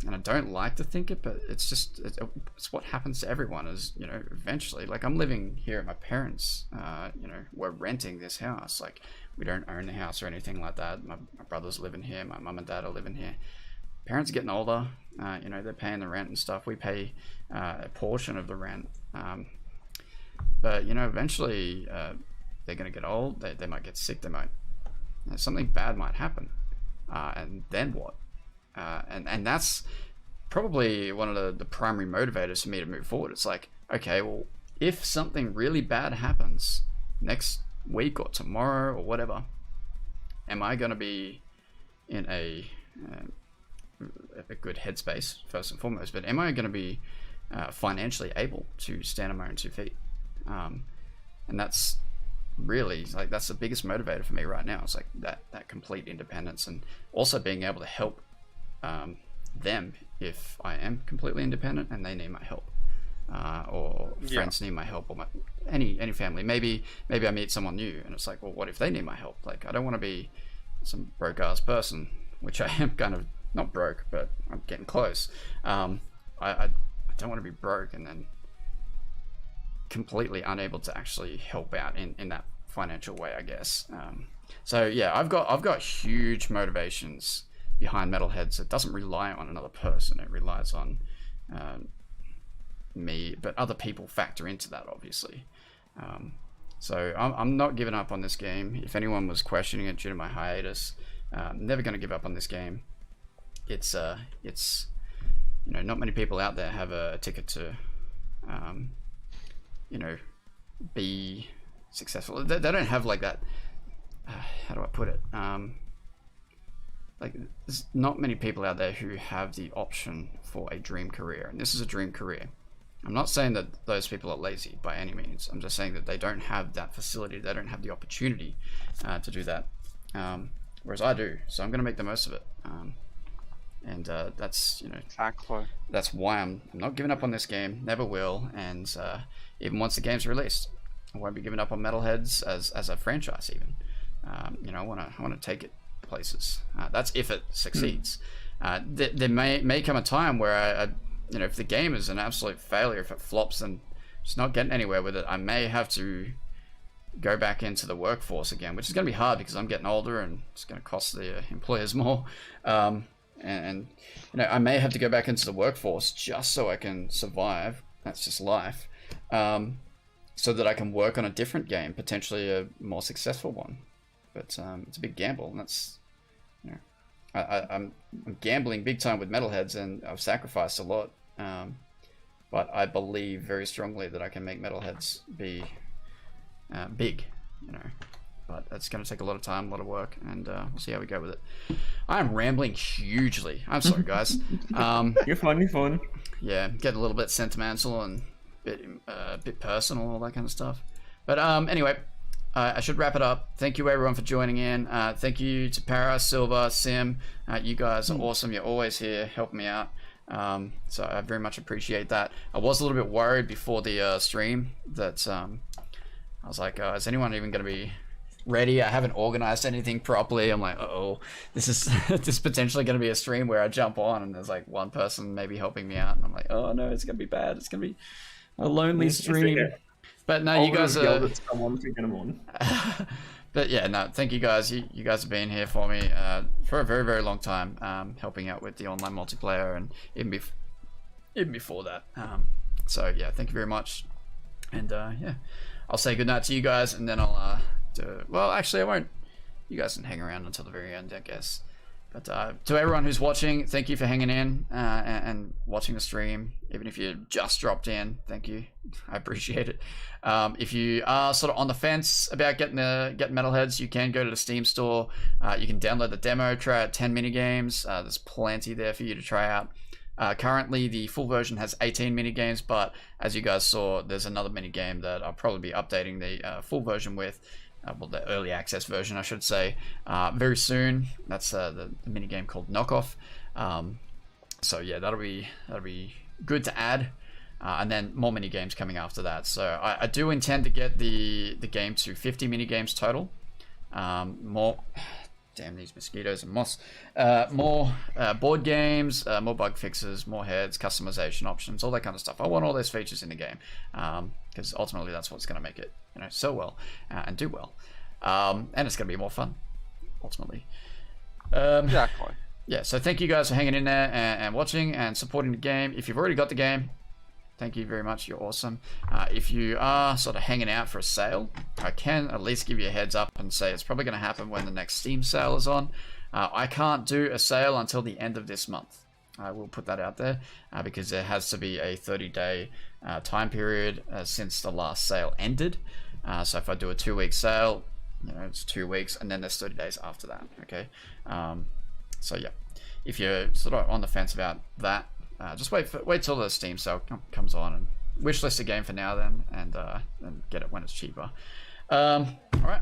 and I don't like to think it, but it's just it's what happens to everyone. Is, you know, eventually, like I'm living here at my parents'. You know, we're renting this house. Like we don't own the house or anything like that. My brother's living here. My mum and dad are living here. Parents are getting older. You know, they're paying the rent and stuff. We pay a portion of the rent. But you know, eventually they're gonna get old. They might get sick. They might. Something bad might happen, and then what? And that's probably one of the primary motivators for me to move forward. It's like, okay, well, if something really bad happens next week or tomorrow or whatever, am I going to be in a good headspace first and foremost? But am I going to be financially able to stand on my own 2 feet? And that's really, like, that's the biggest motivator for me right now. It's like that complete independence, and also being able to help them if I am completely independent and they need my help, or friends need my help, or any family. Maybe I meet someone new and it's like, well, what if they need my help? Like, I don't want to be some broke ass person, which I am kind of, not broke, but I'm getting close. I don't want to be broke and then completely unable to actually help out in that financial way, I guess. So yeah, I've got huge motivations behind Metalheads. It doesn't rely on another person. It relies on me, but other people factor into that, obviously. So I'm not giving up on this game. If anyone was questioning it due to my hiatus, I'm never going to give up on this game. It's you know, not many people out there have a ticket to you know, be successful. They don't have like that, how do I put it, like, there's not many people out there who have the option for a dream career, and this is a dream career. I'm not saying that those people are lazy by any means. I'm just saying that they don't have that facility. They don't have the opportunity to do that, whereas I do. So I'm going to make the most of it. And that's, you know, Exactly. that's why I'm not giving up on this game. Never will. And even once the game's released, I won't be giving up on Metalheads as a franchise. Even, you know, I want to take it places. That's if it succeeds. There may come a time where I, you know, if the game is an absolute failure, if it flops and just not getting anywhere with it, I may have to go back into the workforce again, which is going to be hard because I'm getting older and it's going to cost the employers more. And you know, I may have to go back into the workforce just so I can survive. That's just life. So that I can work on a different game, potentially a more successful one. But it's a big gamble, and that's, you know, I'm gambling big time with Metalheads, and I've sacrificed a lot. But I believe very strongly that I can make Metalheads be big, you know. But it's going to take a lot of time, a lot of work, and we'll see how we go with it. I am rambling hugely. I'm sorry, guys. You're fun, you're fun. Yeah, getting a little bit sentimental and a bit personal, all that kind of stuff. But anyway, I should wrap it up. Thank you, everyone, for joining in. Thank you to Para, Silver, Sim. You guys are awesome. You're always here helping me out. So I very much appreciate that. I was a little bit worried before the stream that I was like, is anyone even going to be ready? I haven't organized anything properly. I'm like, uh-oh, this is potentially going to be a stream where I jump on and there's like one person maybe helping me out, and I'm like, oh no, it's going to be bad. It's going to be a lonely stream. But no, you guys are. Someone to get them on. But yeah, no, thank you guys. You guys have been here for me for a very, very long time, helping out with the online multiplayer and even before that. So yeah, thank you very much. And yeah, I'll say goodnight to you guys, and then I'll well, actually, I won't. You guys can hang around until the very end, I guess. But to everyone who's watching, thank you for hanging in and watching the stream. Even if you just dropped in, thank you. I appreciate it. If you are sort of on the fence about getting Metalheads, you can go to the Steam store. You can download the demo, try out 10 minigames. There's plenty there for you to try out. Currently, the full version has 18 minigames, but as you guys saw, there's another minigame that I'll probably be updating the full version with. Well, the early access version, I should say, very soon. That's the minigame called Knockoff. So yeah, that'll be good to add. And then more mini games coming after that. So I do intend to get the game to 50 mini games total. More, damn these mosquitoes and moss. More board games, more bug fixes, more heads, customization options, all that kind of stuff. I want all those features in the game because ultimately that's what's going to make it, sell well and do well. And it's going to be more fun ultimately. Exactly. Yeah. So thank you guys for hanging in there and watching and supporting the game. If you've already got the game, thank you very much. You're awesome. If you are sort of hanging out for a sale, I can at least give you a heads up and say it's probably going to happen when the next Steam sale is on. I can't do a sale until the end of this month. I will put that out there because there has to be a 30-day time period since the last sale ended. So if I do a 2-week sale, it's 2 weeks, and then there's 30 days after that. Okay. So yeah, if you're sort of on the fence about that, just wait till the Steam sale comes on and wishlist a game for now then, and get it when it's cheaper. All right,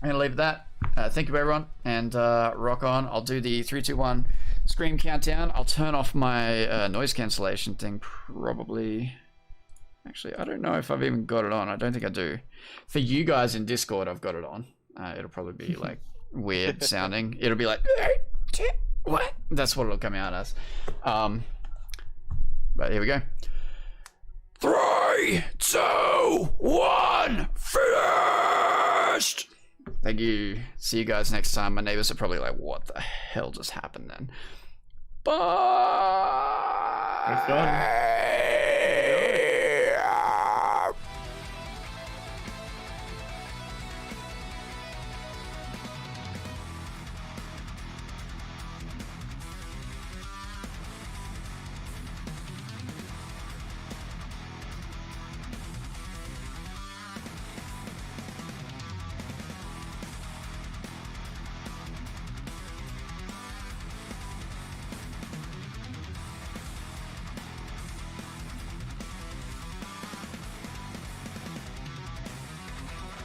I'm gonna leave it at that. Thank you everyone, and rock on. I'll do the 3, 2, 1 scream countdown. I'll turn off my noise cancellation thing probably. Actually, I don't know if I've even got it on. I don't think I do. For you guys in Discord, I've got it on. It'll probably be like weird sounding. It'll be like what? That's what it'll come out as. But here we go. 3, 2, 1, finished! Thank you. See you guys next time. My neighbors are probably like, what the hell just happened then? Bye! Have fun.